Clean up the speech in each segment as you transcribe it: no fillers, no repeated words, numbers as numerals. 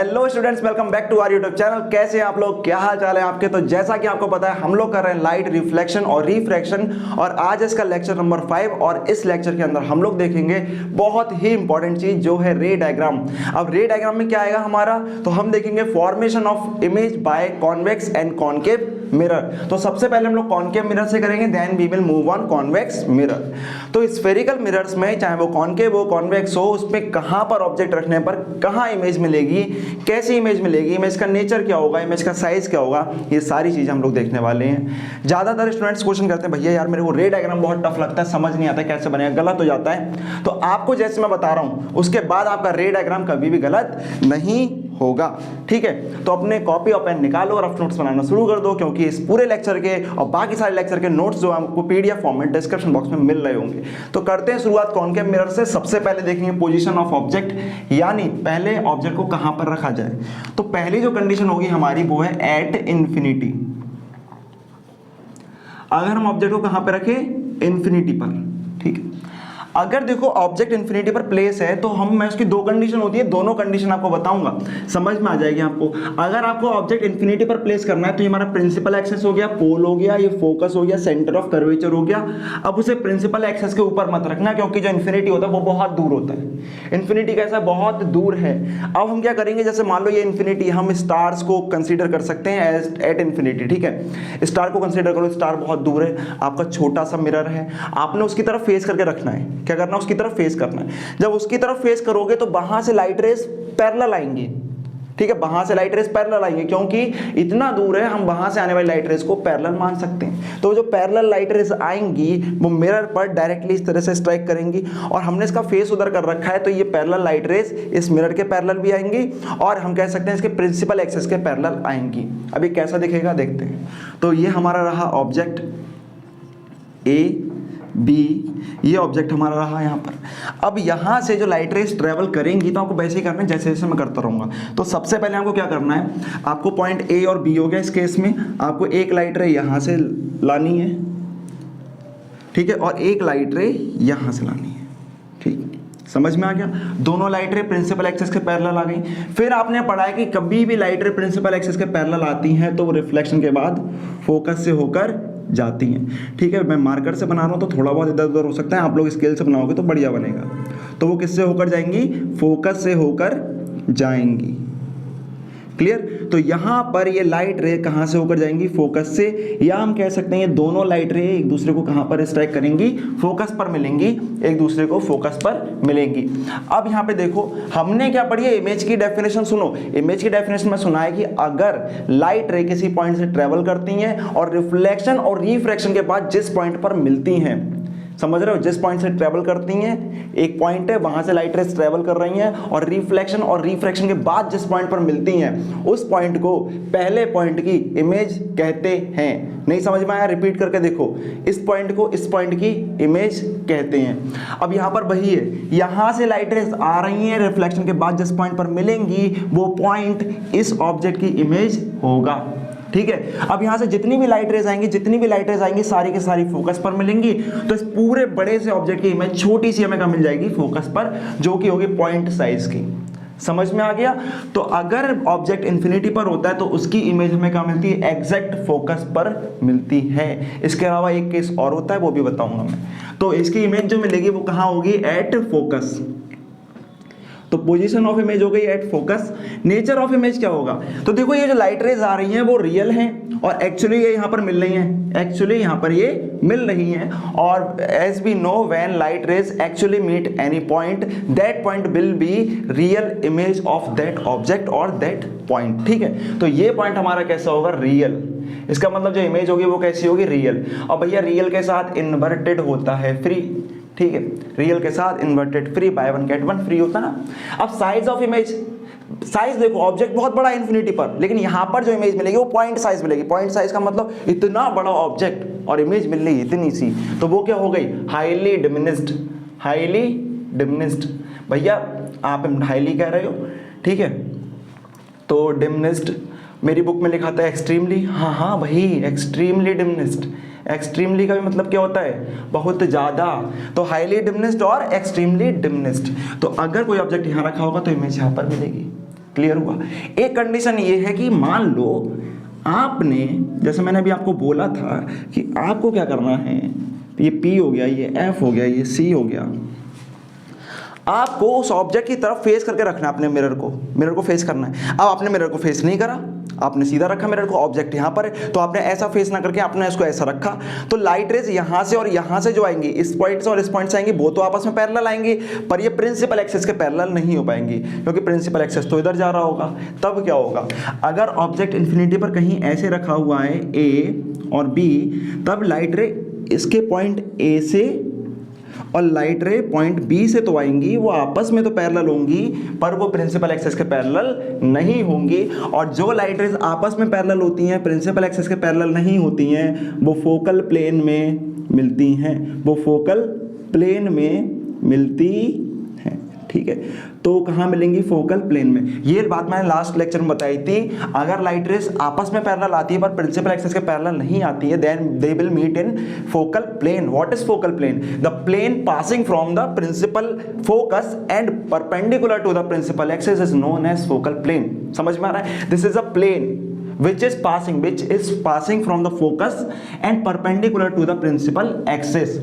Hello students, welcome back to our YouTube channel. कैसे हैं आप लोग, क्या हाल चाल है आपके। तो जैसा कि आपको पता है हम लोग कर रहे हैं लाइट रिफ्लेक्शन और रिफ्रैक्शन, और आज इसका लेक्चर नंबर 5। और इस लेक्चर के अंदर हम लोग देखेंगे बहुत ही इंपॉर्टेंट चीज जो है रे डायग्राम। अब रे डायग्राम में क्या आएगा हमारा, तो हम देखेंगे formation of image by convex and concave mirror. तो सबसे पहले हम लोग कॉनकेव मिरर से करेंगे, then we will move on convex mirror. तो स्फेरिकल मिरर्स में चाहे वो कॉनकेव हो कॉन्वेक्स हो, उसमें कहां पर ऑब्जेक्ट रखने पर कहां इमेज मिलेगी, कैसी इमेज मिलेगी, इमेज का नेचर क्या होगा, इमेज का साइज क्या होगा, ये सारी चीजें हम लोग देखने वाले हैं। ज्यादातर स्टूडेंट्स क्वेश्चन करते हैं भैया यार मेरे को रे डायग्राम बहुत टफ लगता है, समझ नहीं आता कैसे बनेगा, गलत हो जाता है। तो आपको जैसे मैं बता रहा हूं उसके बाद आपका रे डायग्राम कभी भी गलत नहीं होगा, ठीक है। तो अपने कॉपी और पेन निकालो और रफ नोट्स बनाना शुरू कर दो, क्योंकि इस पूरे लेक्चर के और बाकी सारे लेक्चर के नोट्स जो आपको पीडीएफ फॉर्म में डिस्क्रिप्शन बॉक्स में मिल रहे होंगे। तो करते हैं शुरुआत कॉनकेव मिरर से। सबसे पहले देखेंगे पोजीशन ऑफ ऑब्जेक्ट, यानी पहले ऑब्जेक्ट को कहां पर रखा जाए। तो पहली जो कंडीशन होगी हमारी वो है एट इंफिनिटी। अगर हम ऑब्जेक्ट को कहां पर रखें, इंफिनिटी पर, ठीक है। अगर देखो ऑब्जेक्ट इंफिनिटी पर प्लेस है तो मैं उसकी दो कंडीशन होती है, दोनों कंडीशन आपको बताऊंगा, समझ में आ जाएगी आपको। अगर आपको ऑब्जेक्ट इंफिनिटी पर प्लेस करना है तो ये हमारा प्रिंसिपल एक्सेस हो गया, पोल हो गया, ये फोकस हो गया, सेंटर ऑफ कर्वेचर हो गया। अब उसे प्रिंसिपल एक्सेस के ऊपर मत रखना, क्योंकि जो इंफिनिटी होता है वो बहुत दूर होता है। इंफिनिटी कैसा बहुत दूर है। अब हम क्या करेंगे, जैसे मान लो ये इंफिनिटी, हम स्टार्स को कंसिडर कर सकते हैं एज एट इंफिनिटी, ठीक है। स्टार को कंसिडर करो, स्टार बहुत दूर है, आपका छोटा सा मिरर है, आपने उसकी तरफ फेस करके रखना है। क्या करना, उसकी तरफ फेस करना है। जब उसकी तरफ फेस करोगे तो वहां से लाइट रेस पैरेलल आएंगी, ठीक है। वहां से लाइट रेस पैरेलल आएंगे, क्योंकि इतना दूर है, हम वहां से आने वाली लाइट रेस को पैरेलल मान सकते हैं। तो जो पैरेलल लाइट रेस आएंगी वो मिरर पर डायरेक्टली इस तरह से स्ट्राइक करेंगी, और हमने इसका फेस उधर कर रखा है तो ये पैरेलल लाइट रेस इस मिरर के पैरेलल भी आएंगी, और हम कह सकते हैं इसके प्रिंसिपल एक्सिस के पैरेलल आएंगी। अभी कैसा दिखेगा देखते हैं। तो ये हमारा रहा ऑब्जेक्ट ए बी, ये ऑब्जेक्ट हमारा रहा यहाँ पर। अब यहाँ से जो लाइट रेस ट्रेवल करेंगी तो आपको वैसे ही करना है जैसे जैसे मैं करता रहूँगा। तो सबसे पहले आपको क्या करना है, आपको पॉइंट ए और बी हो गया, इस केस में आपको एक लाइट रे यहाँ से लानी है, ठीक है, और एक लाइट रे यहाँ से लानी है, ठीक, समझ में आ गया। दोनों लाइट रे प्रिंसिपल एक्सिस के पैरेलल आ गई। फिर आपने पढ़ा है कि कभी भी लाइट रे प्रिंसिपल एक्सिस के पैरेलल आती हैं तो वो रिफ्लेक्शन के बाद फोकस से होकर जाती हैं, ठीक है। मैं मार्कर से बना रहा हूं तो थोड़ा बहुत इधर उधर हो सकता है, आप लोग स्केल से बनाओगे तो बढ़िया बनेगा। तो वो किससे होकर जाएंगी, फोकस से होकर जाएंगी, क्लियर। तो यहां पर ये लाइट रे कहां से होकर जाएंगी, फोकस से, या हम कह सकते हैं ये दोनों लाइट रे एक दूसरे को कहां पर स्ट्राइक करेंगी, फोकस पर मिलेंगी, एक दूसरे को फोकस पर मिलेंगी। अब यहां पे देखो हमने क्या पढ़ी है, इमेज की डेफिनेशन सुनो। इमेज की डेफिनेशन में सुना है कि अगर लाइट रे किसी पॉइंट से ट्रेवल करती हैं और रिफ्लेक्शन और रिफ्रैक्शन के बाद जिस पॉइंट पर मिलती हैं, समझ रहे हो, जिस पॉइंट से ट्रेवल करती हैं, एक पॉइंट है वहां से लाइट रेस ट्रेवल कर रही हैं, और रिफ्लेक्शन और रिफ्रैक्शन के बाद जिस पॉइंट पर मिलती हैं उस पॉइंट को पहले पॉइंट की इमेज कहते हैं। नहीं समझ में आया, रिपीट करके देखो, इस पॉइंट को इस पॉइंट की इमेज कहते हैं। अब यहां पर वही है, यहां से लाइट रेस आ रही हैं, रिफ्लेक्शन के बाद जिस पॉइंट पर मिलेंगी वो पॉइंट इस ऑब्जेक्ट की इमेज होगा, ठीक है। अब यहां से जितनी भी लाइट रेज आएंगी सारी की सारी फोकस पर मिलेंगी। तो इस पूरे बड़े से ऑब्जेक्ट की इमेज छोटी सी हमें कहां मिल जाएगी, फोकस पर, जो कि होगी पॉइंट साइज की। समझ में आ गया। तो अगर ऑब्जेक्ट इंफिनिटी पर होता है तो उसकी इमेज हमें कहां मिलती है, एग्जैक्ट फोकस पर मिलती है। इसके अलावा एक केस और होता है, वो भी बताऊंगा मैं। तो इसकी इमेज जो मिलेगी वो कहां होगी, एट फोकस। तो पोजीशन ऑफ इमेज हो गई at focus. Nature of image क्या होगा, तो देखो ये जो लाइट रेज आ रही हैं वो रियल हैं, और एक्चुअली ये यहाँ पर मिल रही हैं, एक्चुअली यहाँ पर ये मिल रही हैं। और as we know when light rays actually meet any point, that point will be real image of that object और दैट पॉइंट, ठीक है। तो ये पॉइंट हमारा कैसा होगा, रियल। इसका मतलब जो इमेज होगी वो कैसी होगी, रियल। और भैया रियल के साथ इन्वर्टेड होता है फ्री, ठीक है। रियल के साथ inverted free, by one get one free होता ना। अब साइज ऑफ इमेज, साइज देखो ऑब्जेक्ट बहुत बड़ा है इंफिनिटी पर, लेकिन यहां पर जो इमेज मिलेगी वो पॉइंट साइज मिलेगी। पॉइंट साइज का मतलब इतना बड़ा ऑब्जेक्ट और इमेज मिल रही है इतनी सी, तो वो क्या हो गई, हाईली डिमिनिस्ड। हाईली डिमिनिस्ड, भैया आप हाईली कह रहे हो, ठीक है, तो डिमिनिस्ड मेरी बुक में लिखा था एक्सट्रीमली, हाँ भाई एक्सट्रीमली डिमिनिस्ड। एक्सट्रीमली का भी मतलब क्या होता है, बहुत ज्यादा। तो हाईली डिमिनिस्ड और एक्सट्रीमली डिमिनिस्ड। तो अगर कोई ऑब्जेक्ट यहाँ रखा होगा तो इमेज यहाँ पर मिलेगी, क्लियर हुआ। एक कंडीशन ये है कि मान लो आपने, जैसे मैंने अभी आपको बोला था कि आपको क्या करना है, ये P हो गया, ये F हो गया, ये C हो गया, आपको उस ऑब्जेक्ट की तरफ फेस करके रखना है अपने मिरर को फेस करना है। अब आपने मिरर को फेस नहीं करा, आपने सीधा रखा मिरर को, ऑब्जेक्ट यहाँ पर है, तो आपने ऐसा फेस ना करके आपने इसको ऐसा रखा, तो लाइट रेज यहाँ से और यहाँ से जो आएंगी, इस पॉइंट से और इस पॉइंट से आएंगी, वो तो आपस में पैरेलल आएंगी, पर ये प्रिंसिपल एक्सिस के पैरेलल नहीं हो पाएंगी, क्योंकि प्रिंसिपल एक्सिस तो इधर जा रहा होगा। तब क्या होगा, अगर ऑब्जेक्ट इन्फिनिटी पर कहीं ऐसे रखा हुआ है A और B, तब लाइट रे इसके पॉइंट A से और लाइट रे पॉइंट बी से तो आएंगी, वो आपस में तो पैरेलल होंगी, पर वो प्रिंसिपल एक्सिस के पैरेलल नहीं होंगी। और जो लाइट रेज आपस में पैरेलल होती हैं, प्रिंसिपल एक्सिस के पैरेलल नहीं होती हैं, वो फोकल प्लेन में मिलती हैं, वो फोकल प्लेन में मिलती हैं। ठीक है, तो कहाँ मिलेंगी, फोकल प्लेन में। ये बात मैंने लास्ट लेक्चर में बताई थी, अगर लाइट रेज आपस में पैरेलल आती है पर प्रिंसिपल एक्सिस के पैरेलल नहीं आती है, then they will meet in focal plane. What is focal plane? The plane passing from the principal focus and perpendicular to the principal axis is known as focal plane. समझ में आ रहा है? This is a plane which is passing from the focus and perpendicular to the principal axis।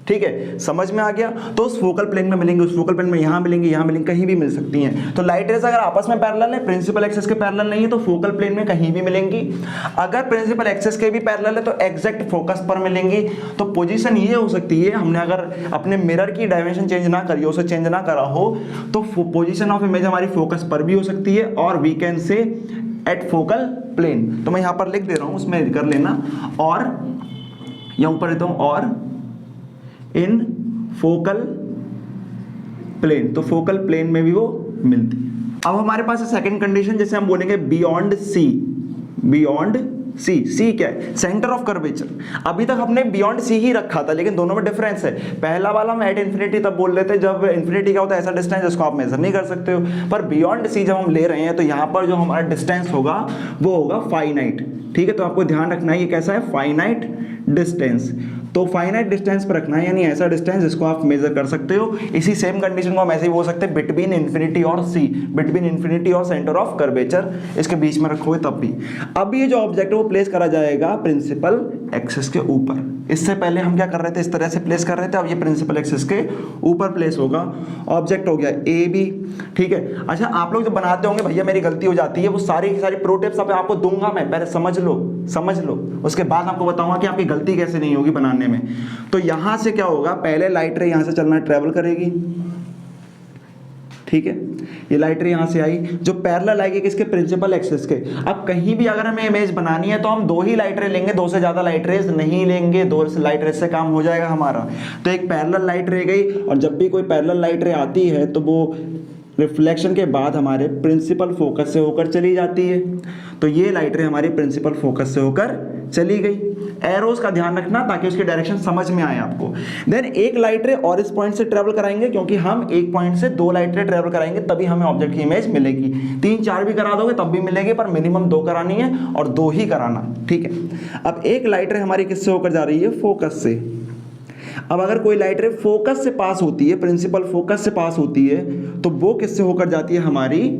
ठीक है, समझ में आ गया? तो उस फोकल प्लेन में मिलेंगे, उस फोकल प्लेन में यहाँ मिलेंगे, यहाँ मिलेंगे, कहीं भी मिल सकती हैं। तो लाइट रेज अगर आपस में पैरेलल है, प्रिंसिपल एक्सिस के पैरेलल नहीं है, तो फोकल प्लेन में कहीं भी मिलेंगी। अगर प्रिंसिपल एक्सिस के भी पैरेलल है तो एग्जैक्ट फोकस पर मिलेंगी। तो पोजीशन ये हो सकती है, हमने अगर अपने मिरर की डायमेंशन चेंज ना करी हो, उसे चेंज ना करा हो, तो पोजीशन ऑफ इमेज हमारी फोकस पर भी हो सकती है, और we can say at focal plane. तो मैं यहाँ पर लिख दे रहा हूँ, उसमें कर लेना, और यहाँ ऊपर देता हूँ, और इन फोकल प्लेन। तो फोकल प्लेन में भी वो मिलती है। अब हमारे पास है सेकंड कंडीशन, जैसे हम बोलेंगे बियॉन्ड सी। बियॉन्ड सी, सी क्या है? Centre of curvature. अभी तक हमने बियॉन्ड सी ही रखा था, लेकिन दोनों में डिफरेंस है। पहला वाला हम एट इन्फिनिटी तब बोल रहे थे जब इन्फिनिटी क्या होता है, ऐसा डिस्टेंस जिसको आप मेजर नहीं कर सकते हो। पर बियॉन्ड सी जब हम ले रहे हैं तो यहाँ पर जो हमारा डिस्टेंस होगा वो होगा फाइनाइट। ठीक है, तो आपको ध्यान रखना है ये कैसा है, फाइनाइट डिस्टेंस। तो फाइनाइट डिस्टेंस पर रखना है, यानी ऐसा डिस्टेंस जिसको आप मेजर कर सकते हो। इसी सेम कंडीशन को हम ऐसे ही बोल सकते हैं, बिटवीन इन्फिनिटी और सी, बिटवीन इन्फिनिटी और सेंटर ऑफ कर्वेचर, इसके बीच में रखोगे तब भी। अब ये जो ऑब्जेक्ट है वो प्लेस करा जाएगा प्रिंसिपल एक्सिस के ऊपर। इससे पहले हम क्या कर रहे थे, इस तरह से प्लेस कर रहे थे, अब ये प्रिंसिपल एक्सिस के ऊपर प्लेस होगा। ऑब्जेक्ट हो गया ए बी। ठीक है, अच्छा आप लोग जब बनाते होंगे, भैया मेरी गलती हो जाती है, वो सारी की सारी प्रो टिप्स आपको दूंगा मैं, पहले समझ लो, उसके बाद आपको बताऊंगा कि आपकी गलती कैसे नहीं होगी बनाने में। तो यहां से क्या होगा, पहले लाइट रे यहां से चलना ट्रेवल करेगी। ठीक है, ये लाइट रे यहां से आई, जो पैरेलल आएगी किसके, प्रिंसिपल एक्सिस के। अब कहीं भी अगर हमें इमेज बनानी है तो हम दो ही लाइट रे लेंगे, दो से ज्यादा लाइट रेज नहीं लेंगे, दो लाइट रेज से काम हो जाएगा हमारा। तो एक पैरेलल लाइट रे गई, और जब भी कोई पैरेलल लाइट रे आती है तो वो रिफ्लेक्शन के बाद हमारे प्रिंसिपल फोकस से होकर चली जाती है। तो ये लाइट रे हमारी प्रिंसिपल फोकस से होकर चली गई। एरोस का ध्यान रखना ताकि उसकी डायरेक्शन समझ में आए आपको। देन एक लाइट रे और इस पॉइंट से ट्रेवल कराएंगे, क्योंकि हम एक पॉइंट से दो लाइट रे ट्रेवल कराएंगे तभी हमें ऑब्जेक्ट की इमेज मिलेगी। 3 4 भी करा दोगे तब भी मिलेगी, पर मिनिमम 2 करानी है और 2 ही कराना। ठीक है, अब एक लाइट रे हमारी किससे होकर जा रही है, फोकस से। अब अगर कोई लाइट रे फोकस से पास होती है, प्रिंसिपल फोकस से पास होती है, तो वो किससे होकर जाती है, हमारी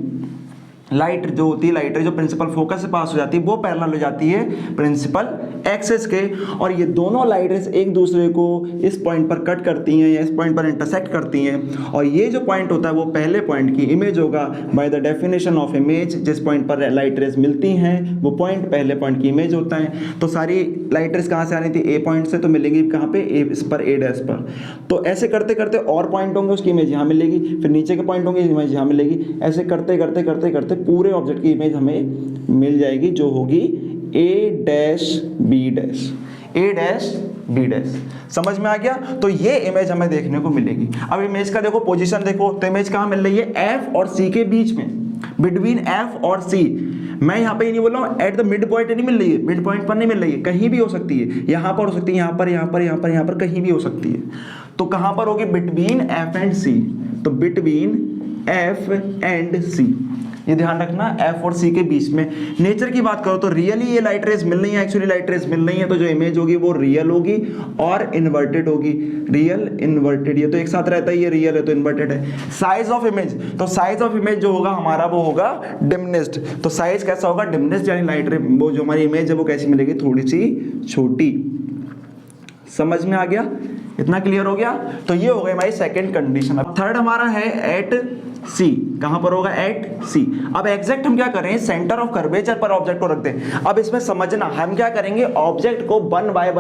लाइट जो होती है, लाइट रे जो प्रिंसिपल फोकस से पास हो जाती है वो पैरेलल हो जाती है प्रिंसिपल एक्सिस के। और ये दोनों लाइट रेस एक दूसरे को इस पॉइंट पर कट करती हैं या इस पॉइंट पर इंटरसेक्ट करती हैं, और ये जो पॉइंट होता है वो पहले पॉइंट की इमेज होगा by the definition of image. जिस पॉइंट पर लाइट रेस मिलती हैं वो पॉइंट पहले पॉइंट की इमेज होता है। तो सारी लाइट रेस कहाँ से आनी थी, ए पॉइंट से, तो मिलेंगी कहाँ पे, ए इस पर, ए डैश पर। तो ऐसे करते करते और पॉइंट होंगे, उसकी इमेज यहाँ मिलेगी, फिर नीचे के पॉइंट होंगे, इमेज यहाँ मिलेगी। ऐसे करते करते करते करते पूरे ऑब्जेक्ट की इमेज हमें मिल जाएगी, जो होगी ए डैश बी डैश, ए डैश बी डैश। समझ में आ गया? तो ये इमेज हमें देखने को मिलेगी। अब इमेज का देखो पोजीशन देखो, तो इमेज कहाँ मिल रही है, एफ और सी के बीच में, बिटवीन एफ और सी। मैं यहाँ पे ये नहीं बोल रहा हूँ एट द मिड पॉइंट नहीं मिल रही है, मिड पॉइंट पर नहीं मिल रही है, कहीं भी हो सकती है, यहाँ पर हो सकती है, यहाँ पर, यहाँ पर, यहाँ पर, यहाँ पर, कहीं भी हो सकती है। तो कहाँ पर होगी, बिटवीन एफ एंड सी। तो बिटवीन एफ एंड सी, ये ध्यान रखना, एफ और सी के बीच में। नेचर की बात करो तो रियली ये लाइट रेज मिल रही है, एक्चुअली लाइट रेज मिल रही है, तो जो इमेज होगी वो रियल होगी और इन्वर्टेड होगी। रियल इन्वर्टेड, ये तो एक साथ रहता है, ये रियल है तो इन्वर्टेड है। साइज ऑफ इमेज, तो साइज ऑफ इमेज जो होगा हमारा वो होगा डिमिनिश्ड। तो साइज कैसा होगा, डिमिनिश्ड, यानी लाइट रे वो जो हमारी इमेज है वो कैसी मिलेगी, थोड़ी सी छोटी। समझ में आ गया, इतना क्लियर हो गया। तो ये हो गई हमारी सेकंड कंडीशन। अब थर्ड हमारा है एट सी, कहां पर होगा, एट सी। अब एग्जैक्ट हम क्या करें, सेंटर ऑफ कर्वेचर पर ऑब्जेक्ट को रखते हैं। अब इसमें समझना, हम क्या करेंगे, ऑब्जेक्ट को वन बाय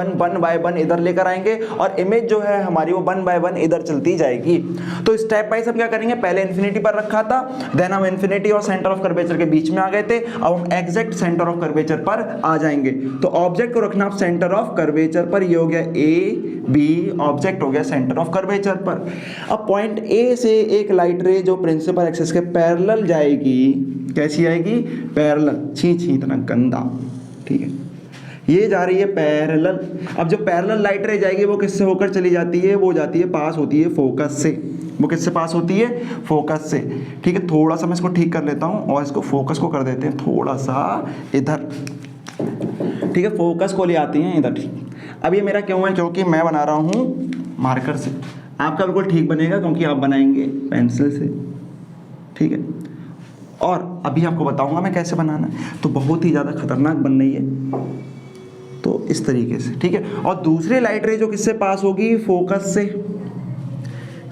वन इधर लेकर आएंगे और इमेज जो है हमारी वो वन बाय वन इधर चलती जाएगी। तो स्टेप वाइज हम क्या करेंगे, पहले इन्फिनिटी पर रखा था, देन हम इन्फिनिटी और सेंटर ऑफ कर्वेचर के बीच में आ गए थे, अब हम एग्जैक्ट सेंटर ऑफ कर्वेचर पर आ जाएंगे। तो ऑब्जेक्ट को रखना आप सेंटर ऑफ कर्वेचर पर, ये हो गया ए बी, ऑब्जेक्ट हो गया सेंटर ऑफ कर्वेचर पर। अब पॉइंट ए से एक लाइट रे जो प्रिंसिपल एक्सिस के पैरेलल जाएगी, कैसी आएगी, पैरेलल, छी इतना गंदा, ठीक है, ये जा रही है पैरेलल। अब जो पैरेलल लाइट रे जाएगी वो किससे होकर चली जाती है, वो जाती है, पास होती है फोकस से। वो किससे पास होती है, फोकस से, ठीक है। थोड़ा सा मैं इसको ठीक कर लेता हूँ और इसको फोकस को कर देते हैं थोड़ा सा इधर, ठीक है, फोकस को ले आती हैं इधर। अब ये मेरा क्यों है, क्योंकि मैं बना रहा हूँ मार्कर से, आपका बिल्कुल ठीक बनेगा क्योंकि आप बनाएंगे पेंसिल से, ठीक है। और अभी आपको बताऊंगा मैं कैसे बनाना है, तो बहुत ही ज़्यादा खतरनाक बन रही है, तो इस तरीके से, ठीक है। और दूसरी लाइट रे जो किससे पास होगी, फोकस से,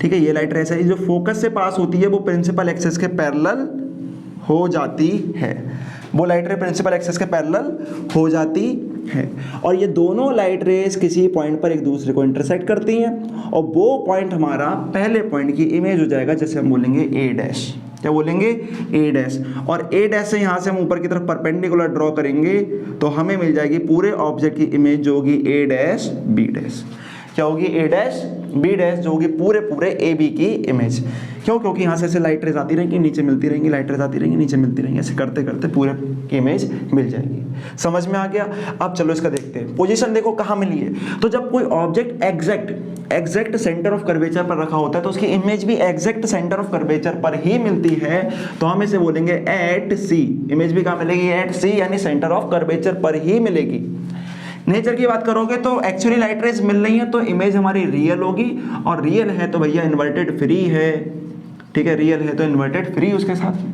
ठीक है। ये लाइट रे ऐसा जो फोकस से पास होती है वो प्रिंसिपल एक्सिस के पैरेलल हो जाती है, वो लाइट रे प्रिंसिपल एक्सिस के पैरेलल हो जाती है। और ये दोनों लाइट रेस किसी पॉइंट पर एक दूसरे को इंटरसेक्ट करती हैं और वो पॉइंट हमारा पहले पॉइंट की इमेज हो जाएगा, जैसे हम बोलेंगे ए डैश, क्या बोलेंगे, ए डैश। और ए डैश से यहाँ से हम ऊपर की तरफ परपेंडिकुलर ड्रॉ करेंगे तो हमें मिल जाएगी पूरे ऑब्जेक्ट की इमेज जो होगी ए डैश बी डैश, क्या होगी, ए डैश बी डैश, जो होगी पूरे ए बी की इमेज। क्यों, क्योंकि यहाँ से ऐसे लाइट रेज आती रहेंगी, नीचे मिलती रहेंगी, लाइट रेज आती रहेंगी, नीचे मिलती रहेंगी, ऐसे करते करते पूरे की इमेज मिल जाएगी। समझ में आ गया। अब चलो इसका देखते हैं, पोजीशन देखो कहाँ मिली है। तो जब कोई object exact centre of curvature पर रखा होता है तो उसकी इमेज भी एग्जैक्ट सेंटर ऑफ कर्वेचर पर ही मिलती है, तो हम इसे बोलेंगे एट सी। इमेज भी कहाँ मिलेगी, एट सी, यानी सेंटर ऑफ कर्वेचर पर ही मिलेगी। नेचर की बात करोगे तो एक्चुअली लाइट रेज मिल रही है तो इमेज हमारी रियल होगी, और रियल है तो भैया इन्वर्टेड फ्री है, ठीक है, रियल है तो इन्वर्टेड फ्री उसके साथ में।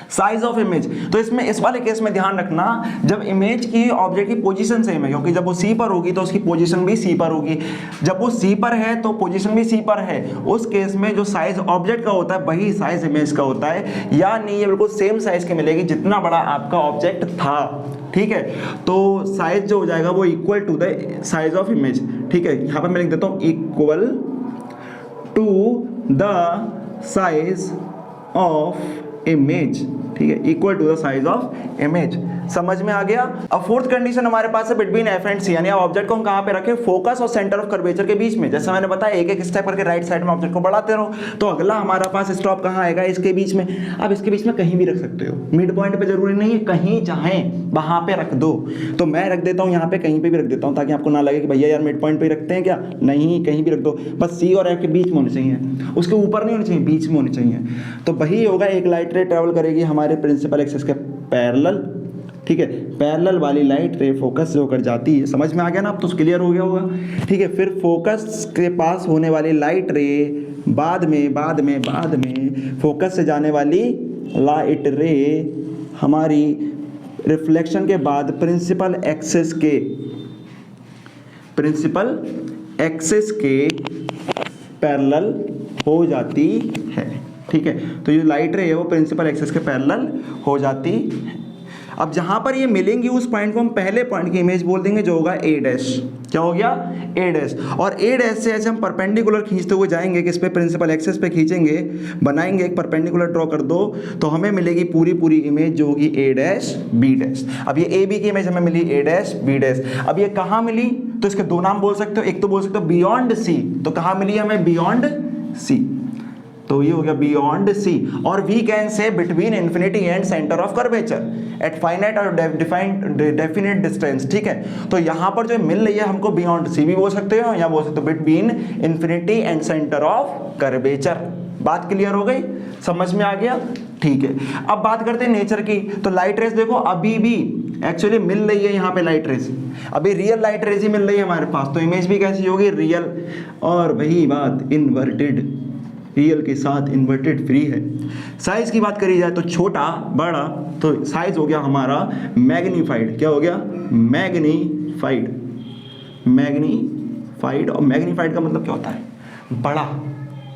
साइज ऑफ इमेज, तो इसमें इस वाले केस में ध्यान रखना, जब इमेज की ऑब्जेक्ट की पोजीशन सेम है, क्योंकि जब वो सी पर होगी तो उसकी पोजीशन भी सी पर होगी, जब वो सी पर है तो पोजीशन भी सी पर है, उस केस में जो साइज ऑब्जेक्ट का होता है वही साइज इमेज का होता है, या नहीं ये बिल्कुल सेम साइज की मिलेगी जितना बड़ा आपका ऑब्जेक्ट था, ठीक है। तो साइज जो हो जाएगा वो equal to the size of image, ठीक है। यहाँ पर मैं लिख देता हूँ equal to the size of image, ठीक है, equal to the size of image. समझ में आ गया। अब फोर्थ कंडीशन हमारे पास है बिटवीन एफ एंड सी, यानी ऑब्जेक्ट को हम कहां पे रखें, फोकस और सेंटर ऑफ कर्वेचर के बीच में। जैसे मैंने बताया एक एक स्टेप करके राइट साइड में ऑब्जेक्ट को बढ़ाते रहो, तो अगला हमारा पास स्टॉप कहां आएगा, इसके बीच में। अब इसके बीच में कहीं भी रख सकते हो, मिड पॉइंट पे जरूरी नहीं है, कहीं चाहें वहां पे रख दो। तो मैं रख देता हूं यहाँ पे, कहीं पे भी रख देता हूं, ताकि आपको ना लगे कि भैया यार मिड पॉइंट पे रखते हैं क्या, नहीं, कहीं भी रख दो, बस सी और एफ के बीच में होने चाहिए, उसके ऊपर नहीं होने चाहिए, बीच में होने चाहिए। तो वही होगा, एक लाइट रे ट्रेवल करेगी हमारे प्रिंसिपल एक्सिस के पैरेलल, ठीक है, पैरेलल वाली लाइट रे फोकस से होकर जाती है। समझ में आ गया ना, अब तो क्लियर हो गया होगा, ठीक है। फिर फोकस के पास होने वाली लाइट रे बाद में फोकस से जाने वाली लाइट रे हमारी रिफ्लेक्शन के बाद प्रिंसिपल एक्सिस के पैरेलल हो जाती है, ठीक है। तो ये लाइट रे है वो प्रिंसिपल एक्सिस के पैरेलल हो जाती है। अब जहां पर ये मिलेंगी उस पॉइंट को हम पहले पॉइंट की इमेज बोल देंगे, जो होगा ए डैश। क्या हो गया, ए डैश। और ए डैश से ऐसे हम परपेंडिकुलर खींचते हुए जाएंगे, किस पे, प्रिंसिपल एक्सिस पे खींचेंगे, बनाएंगे एक परपेंडिकुलर ड्रॉ कर दो, तो हमें मिलेगी पूरी इमेज जो होगी ए डैश बी डैश। अब ये ए बी की इमेज हमें मिली ए डैश बी डैश। अब ये कहाँ मिली, तो इसके दो नाम बोल सकते हो, एक तो बोल सकते हो बियॉन्ड सी, तो कहाँ मिली हमें, बियॉन्ड सी, तो ये हो गया बियॉन्ड सी। और we can say between infinity and centre of curvature at finite और डेफिनेट डिस्टेंस, ठीक है। तो यहां पर जो मिल रही है हमको बियॉन्ड सी भी बोल सकते हो, या बोल सकते हो between infinity and centre of curvature, बात क्लियर हो गई, समझ में आ गया? ठीक है, अब बात करते हैं नेचर की। तो लाइट रेस देखो अभी भी एक्चुअली मिल रही है यहाँ पे लाइट रेस, अभी रियल लाइट रेस ही मिल रही है हमारे पास, तो इमेज भी कैसी होगी? रियल। और वही बात इन्वर्टेड, रियल के साथ इन्वर्टेड फ्री है। साइज की बात करी जाए तो छोटा बड़ा, तो साइज हो गया हमारा मैग्नीफाइड। क्या हो गया? मैग्नीफाइड। मैग्नीफाइड, और मैग्नीफाइड का मतलब क्या होता है? बड़ा।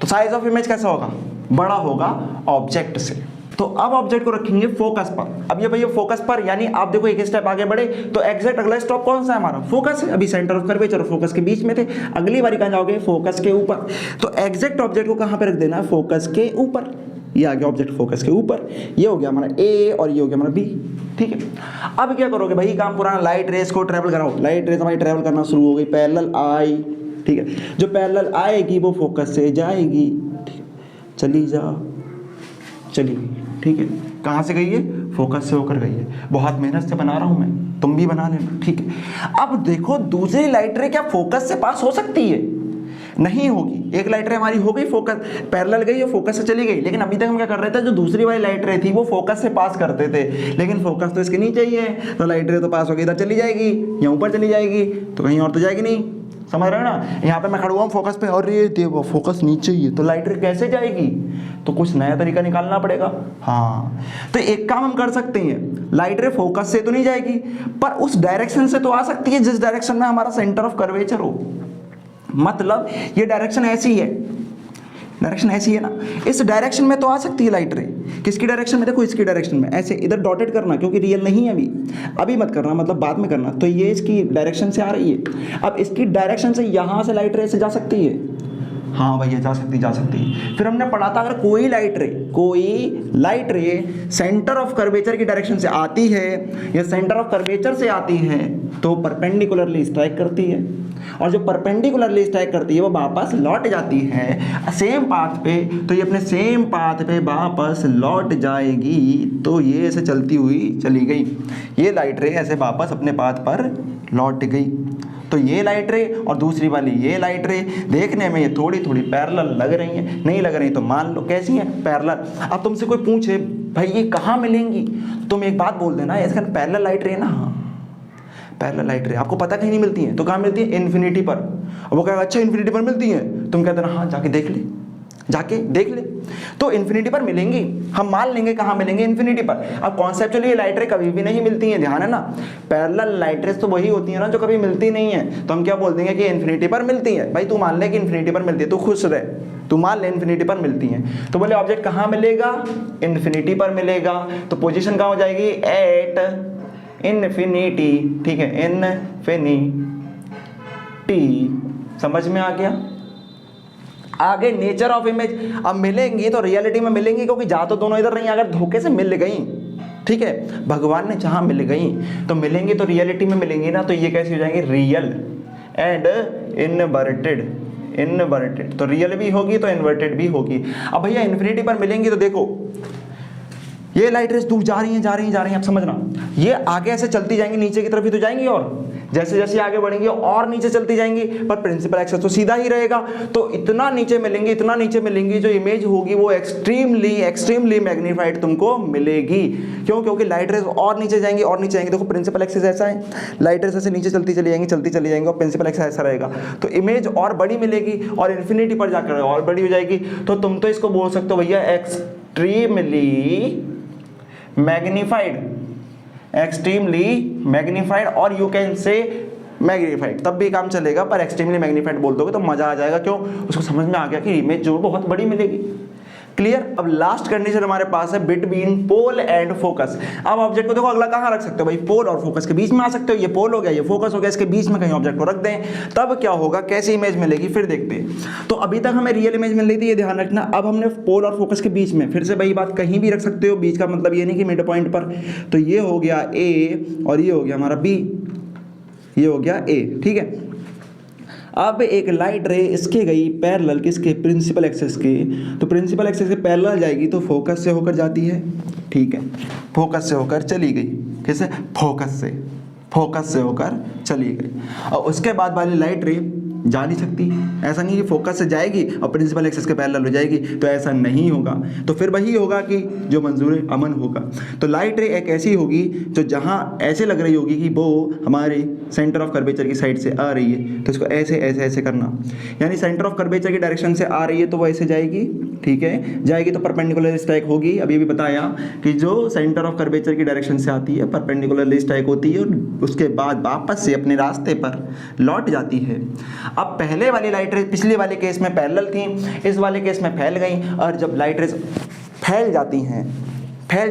तो साइज ऑफ इमेज कैसा होगा? बड़ा होगा ऑब्जेक्ट से। तो अब ऑब्जेक्ट को रखेंगे फोकस पर। अब ये भैया फोकस पर, यानी आप देखो एक स्टेप आगे बढ़े तो एग्जैक्ट अगला स्टॉप कौन सा है हमारा? फोकस है। अभी सेंटर ऑफ कर्वेचर और फोकस के बीच में थे, अगली बारी कहां जाओगे? फोकस के ऊपर। तो एग्जैक्ट ऑब्जेक्ट को कहां पे रख देना है? फोकस के ऊपर। ये आ गया ऑब्जेक्ट फोकस के ऊपर, ये हो गया हमारा ए और ये हो गया हमारा बी। ठीक है, अब क्या करोगे भाई? काम पुराना, लाइट रेस को ट्रेवल कराओ। लाइट रेस हमारी ट्रेवल करना शुरू हो गई, पैरेलल आई। ठीक है, जो पैरेलल आएगी वो फोकस से जाएगी। ठीक है, चली जा, चली गई। ठीक है, कहाँ से गई है? फोकस से होकर गई है। बहुत मेहनत से बना रहा हूं मैं, तुम भी बना लेना। ठीक है, अब देखो दूसरी लाइट रे क्या फोकस से पास हो सकती है? नहीं होगी। एक लाइट रे हमारी हो गई फोकस, पैरेलल गई और फोकस से चली गई, लेकिन अभी तक हम क्या कर रहे थे? जो दूसरी वाली लाइट रे थी वो फोकस से पास करते थे, लेकिन फोकस तो इसके नीचे ही है, तो लाइट रे तो पास हो गई, इधर चली जाएगी या ऊपर चली जाएगी, तो कहीं और तो जाएगी नहीं। समझ रहे हो ना? यहाँ पे मैं खड़ा हुआ हूँ फोकस पे और ये देखो फोकस नीचे ही है, तो लाइट रे कैसे जाएगी? तो कुछ नया तरीका निकालना पड़ेगा। हाँ, तो एक काम हम कर सकते हैं, लाइट रे फोकस से तो नहीं जाएगी पर उस डायरेक्शन से तो आ सकती है जिस डायरेक्शन में हमारा सेंटर ऑफ कर्वेचर हो। मतलब ये डायरेक्शन ऐसी है, डायरेक्शन ऐसी है ना, इस डायरेक्शन में तो आ सकती है लाइट रे। किसकी डायरेक्शन में? देखो इसकी डायरेक्शन में, ऐसे इधर डॉटेड करना क्योंकि रियल नहीं है अभी मत करना, मतलब बाद में करना। तो ये इसकी डायरेक्शन से आ रही है, अब इसकी डायरेक्शन से यहाँ से लाइट रे से जा सकती है। हाँ भैया जा सकती है। फिर हमने पढ़ा था अगर कोई लाइट रे सेंटर ऑफ कर्वेचर की डायरेक्शन से आती है या सेंटर ऑफ कर्वेचर से आती है तो परपेंडिकुलरली स्ट्राइक करती है, और जो परपेंडिकुलरली स्ट्राइक करती है वो वापस लौट जाती है सेम पाथ पे, तो ये अपने सेम पाथ पे वापस लौट जाएगी। तो ये ऐसे चलती हुई चली गई, ये लाइट रे ऐसे वापस अपने पाथ पर लौट गई। तो ये लाइट रे और दूसरी वाली ये लाइट रे देखने में ये थोड़ी थोड़ी पैरेलल लग रही हैं, नहीं लग रही तो मान लो कैसी हैं? पैरेलल। अब तुमसे कोई पूछे भाई ये कहाँ मिलेंगी, तुम एक बात बोल देना, इसका पैरेलल लाइट रे ना, पैरेलल लाइट रे आपको पता कहीं नहीं मिलती है, तो कहाँ मिलती है? इन्फिनिटी पर। वो कहेगा अच्छा इन्फिनिटी पर मिलती है, तुम कहते ना हाँ जाके देख ले। तो इन्फिनिटी पर मिलेंगी, हम मान लेंगे कहाँ मिलेंगे? इन्फिनिटी पर। अब कॉन्सेप्चुअली ये लाइट रे कभी भी नहीं मिलती हैं, ध्यान है ना। पैरेलल लाइट रेस तो वही होती है ना जो कभी मिलती नहीं है, तो हम क्या बोल देंगे कि इन्फिनिटी पर मिलती है। भाई तू मान ले कि इन्फिनिटी पर मिलती है, तू खुश रहे, तू मान ले इन्फिनिटी पर मिलती है। तो बोले ऑब्जेक्ट कहाँ मिलेगा? इन्फिनिटी पर मिलेगा। तो पोजीशन कहाँ हो जाएगी? At infinity. ठीक है, इन्फिनिटी। समझ में आ गया? आगे नेचर ऑफ इमेज, अब मिलेंगी तो रियलिटी में मिलेंगी क्योंकि जा तो दोनों इधर रही, अगर धोखे से मिल गई, ठीक है, भगवान ने चाहा मिल गई तो मिलेंगी तो रियलिटी में मिलेंगी ना, तो ये कैसी हो जाएंगी? Real and inverted. तो रियल भी होगी तो इन्वर्टेड भी होगी। अब भैया इन्फिनिटी पर मिलेंगी तो देखो ये लाइट रेस दूर जा रही हैं, आप समझना, ये आगे ऐसे चलती जाएंगी, नीचे की तरफ ही तो जाएंगी, और जैसे जैसे आगे बढ़ेंगी और नीचे चलती जाएंगी, पर प्रिंसिपल एक्सेस तो सीधा ही रहेगा। तो इतना नीचे मिलेंगी, जो इमेज होगी वो एक्सट्रीमली मैग्नीफाइड तुमको मिलेगी। क्यों? क्योंकि लाइट रेस और नीचे जाएंगी। देखो प्रिंसिपल एक्सेस ऐसा है, लाइट रेस ऐसे नीचे चलती चली जाएंगी और प्रिंसिपल एक्सेस ऐसा रहेगा, तो इमेज और बड़ी मिलेगी और इन्फिनिटी पर जाकर और बड़ी हो जाएगी। तो तुम तो इसको बोल सकते हो भैया एक्सट्रीमली मैग्नीफाइड और यू कैन से मैग्नीफाइड, तब भी काम चलेगा, पर एक्सट्रीमली मैग्नीफाइड बोल दोगे तो मजा आ जाएगा। क्यों? उसको समझ में आ गया कि इमेज जो बहुत बड़ी मिलेगी। क्लियर? अब लास्ट कंडीशन हमारे पास है बिटवीन पोल एंड फोकस। अब ऑब्जेक्ट को देखो अगला कहाँ रख सकते हो भाई? पोल और फोकस के बीच में आ सकते हो। ये पोल हो गया, ये फोकस हो गया, इसके बीच में कहीं ऑब्जेक्ट को रख दें, तब क्या होगा? कैसी इमेज मिलेगी फिर देखते हैं। तो अभी तक हमें रियल इमेज मिल रही थी, ये ध्यान रखना। अब हमने पोल और फोकस के बीच में, फिर से वही बात, कहीं भी रख सकते हो, बीच का मतलब ये नहीं कि मिड पॉइंट पर। तो ये हो गया ए और ये हो गया हमारा बी, ये हो गया ए। ठीक है, अब एक लाइट रे इसके गई पैरेलल किसके? प्रिंसिपल एक्सेस के। तो प्रिंसिपल एक्सेस के पैरेलल जाएगी तो फोकस से होकर जाती है। ठीक है, फोकस से होकर चली गई। कैसे? फोकस से होकर चली गई। और उसके बाद वाली लाइट रे जा नहीं सकती। ऐसा नहीं कि फोकस से जाएगी और प्रिंसिपल एक्सिस के पैरेलल हो जाएगी, तो ऐसा नहीं होगा। तो फिर वही होगा कि जो मंजूर अमन होगा। तो लाइट रे एक ऐसी होगी जो जहाँ ऐसे लग रही होगी कि वो हमारे सेंटर ऑफ कर्वेचर की साइड से आ रही है, तो इसको ऐसे ऐसे ऐसे करना, यानी सेंटर ऑफ कर्वेचर की डायरेक्शन से आ रही है तो वो ऐसे जाएगी, ठीक है, जाएगी तो परपेंडिकुलर स्ट्राइक होगी। अभी भी बताया कि जो सेंटर ऑफ कर्वेचर की डायरेक्शन से आती है परपेंडिकुलरली स्ट्राइक होती है और उसके बाद वापस से अपने रास्ते पर लौट जाती है। अब पहले वाली लाइट रेज पिछले वाले केस में पैरेलल थी, इस वाले केस में फैल गई, और जब लाइट रेज फैल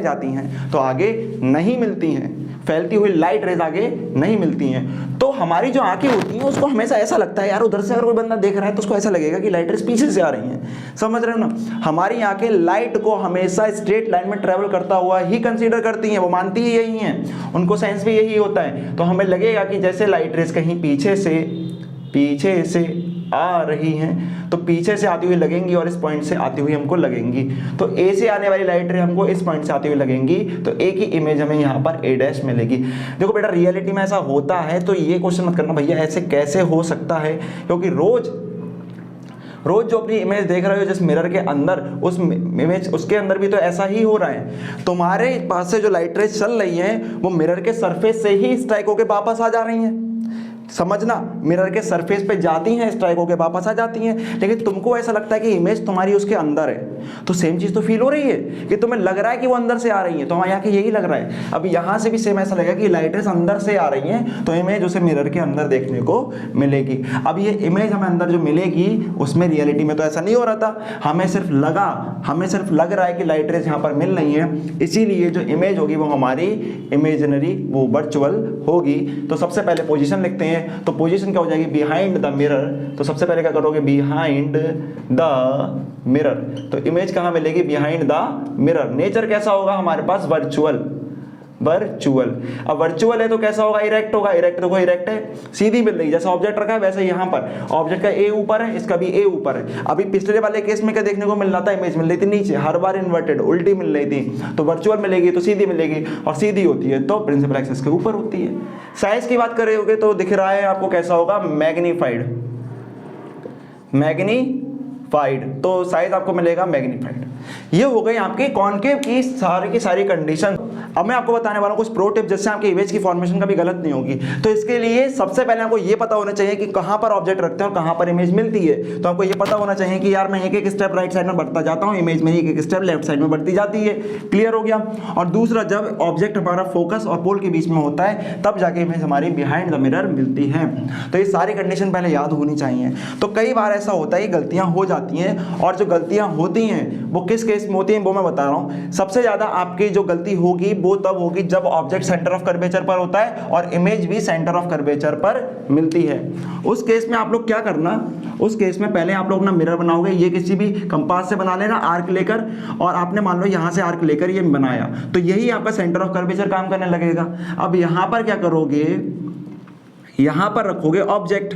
जाती हैं तो आगे नहीं मिलती हैं, फैलती हुई लाइट रेज आगे नहीं मिलती हैं। तो हमारी जो आंखें होती हैं उसको हमेशा ऐसा लगता है यार उधर से अगर कोई बंदा देख रहा है तो उसको ऐसा लगेगा कि लाइट रेज पीछे से आ रही हैं, समझ रहे हो ना। हमारी आंखें लाइट को हमेशा स्ट्रेट लाइन में ट्रेवल करता हुआ ही कंसीडर करती हैं, वो मानती ही यही हैं, उनको साइंस भी यही होता है। तो हमें लगेगा कि जैसे लाइट रेज कहीं पीछे से आ रही हैं तो पीछे से आती हुई लगेंगी और इस पॉइंट से आती हुई हमको लगेंगी। तो ए से आने वाली लाइट रे हमको इस पॉइंट से आती हुई लगेंगी, तो ए की इमेज हमें यहाँ पर ए डैश मिलेगी। देखो बेटा रियलिटी में ऐसा होता है, तो ये क्वेश्चन मत करना भैया ऐसे कैसे हो सकता है, क्योंकि रोज जो अपनी इमेज देख रहे हो जिस मिरर के अंदर, उस इमेज उसके अंदर भी तो ऐसा ही हो रहा है। तुम्हारे पास से जो लाइट रेज चल रही हैं वो मिरर के सरफेस से ही स्ट्राइक होकर वापस आ जा रही हैं, समझना, मिरर के सरफेस पे जाती हैं, स्ट्राइक होके वापस आ जाती हैं, लेकिन तुमको ऐसा लगता है कि इमेज तुम्हारी उसके अंदर है। तो सेम चीज़ तो फील हो रही है कि तुम्हें लग रहा है कि वो अंदर से आ रही है, तो हमारे यहाँ के यही लग रहा है। अब यहाँ से भी सेम ऐसा लगेगा कि लाइट रेज अंदर से आ रही हैं, तो इमेज उसे मिरर के अंदर देखने को मिलेगी। अब ये इमेज हमें अंदर जो मिलेगी उसमें रियलिटी में तो ऐसा नहीं हो रहा था, हमें सिर्फ लग रहा है कि लाइट रेज यहाँ पर मिल रही है, इसीलिए जो इमेज होगी वो हमारी इमेजिनरी, वो वर्चुअल होगी। तो सबसे पहले पोजीशन लिखते हैं, तो पोजीशन क्या हो जाएगी, बिहाइंड द मिरर। तो सबसे पहले क्या करोगे, बिहाइंड द मिरर। तो इमेज कहाँ मिलेगी, बिहाइंड द मिरर। नेचर कैसा होगा हमारे पास, वर्चुअल। अब वर्चुअल है तो कैसा होगा, इरेक्ट होगा। इरेक्ट देखो, इरेक्ट है, सीधी मिल रही, जैसा ऑब्जेक्ट रखा है वैसे यहाँ पर ऑब्जेक्ट का ए ऊपर है, इसका भी ए ऊपर है। अभी पिछले वाले केस में क्या देखने को मिल रहा था, इमेज मिल रही थी नीचे, हर बार इन्वर्टेड उल्टी मिल रही थी। तो वर्चुअल मिलेगी तो सीधी मिलेगी, और सीधी होती है तो प्रिंसिपल एक्सिस के ऊपर होती है। साइज की बात करोगे तो दिख रहा है आपको कैसा होगा, मैग्नीफाइड, तो साइज आपको मिलेगा मैग्नीफाइड। ये हो गई आपकी कॉनकेव की सारी कंडीशन। अब मैं आपको बताने वाला हूं कुछ प्रो टिप जिससे आपकी इमेज की फॉर्मेशन कभी गलत नहीं होगी। तो इसके लिए सबसे पहले आपको ये पता होना चाहिए कि कहां पर ऑब्जेक्ट रखते हैं और कहां पर इमेज मिलती है। तो आपको ये पता होना चाहिए कि यार मैं एक स्टेप राइट साइड में बढ़ता जाता हूं, इमेज में एक स्टेप लेफ्ट साइड में बढ़ती जाती है। क्लियर हो गया। और दूसरा, जब ऑब्जेक्ट हमारा फोकस और पोल के बीच में होता है तब जाके इमेज हमारी बिहाइंड द मिरर मिलती है। तो ये सारी कंडीशन पहले याद होनी चाहिए। तो कई बार ऐसा होता है गलतियां हो जाती हैं, और जो गलतियां होती हैं वो किस केस में होती हैं वो मैं बता रहा हूं। सबसे ज्यादा आपकी जो गलती होगी वो तब होगी जब ऑब्जेक्ट सेंटर ऑफ कर्वेचर पर होता है और इमेज भी सेंटर ऑफ कर्वेचर पर मिलती है। उस केस में आप लोग क्या करना, उस केस में पहले आप लोग ना मिरर बनाओगे, ये किसी भी कंपास से बना लेना आर्क लेकर, और आपने मान लो यहां से आर्क लेकर ये बनाया, तो यही आपका सेंटर ऑफ कर्वेचर काम करने लगेगा। अब यहां पर क्या करोगे, यहां पर रखोगे ऑब्जेक्ट,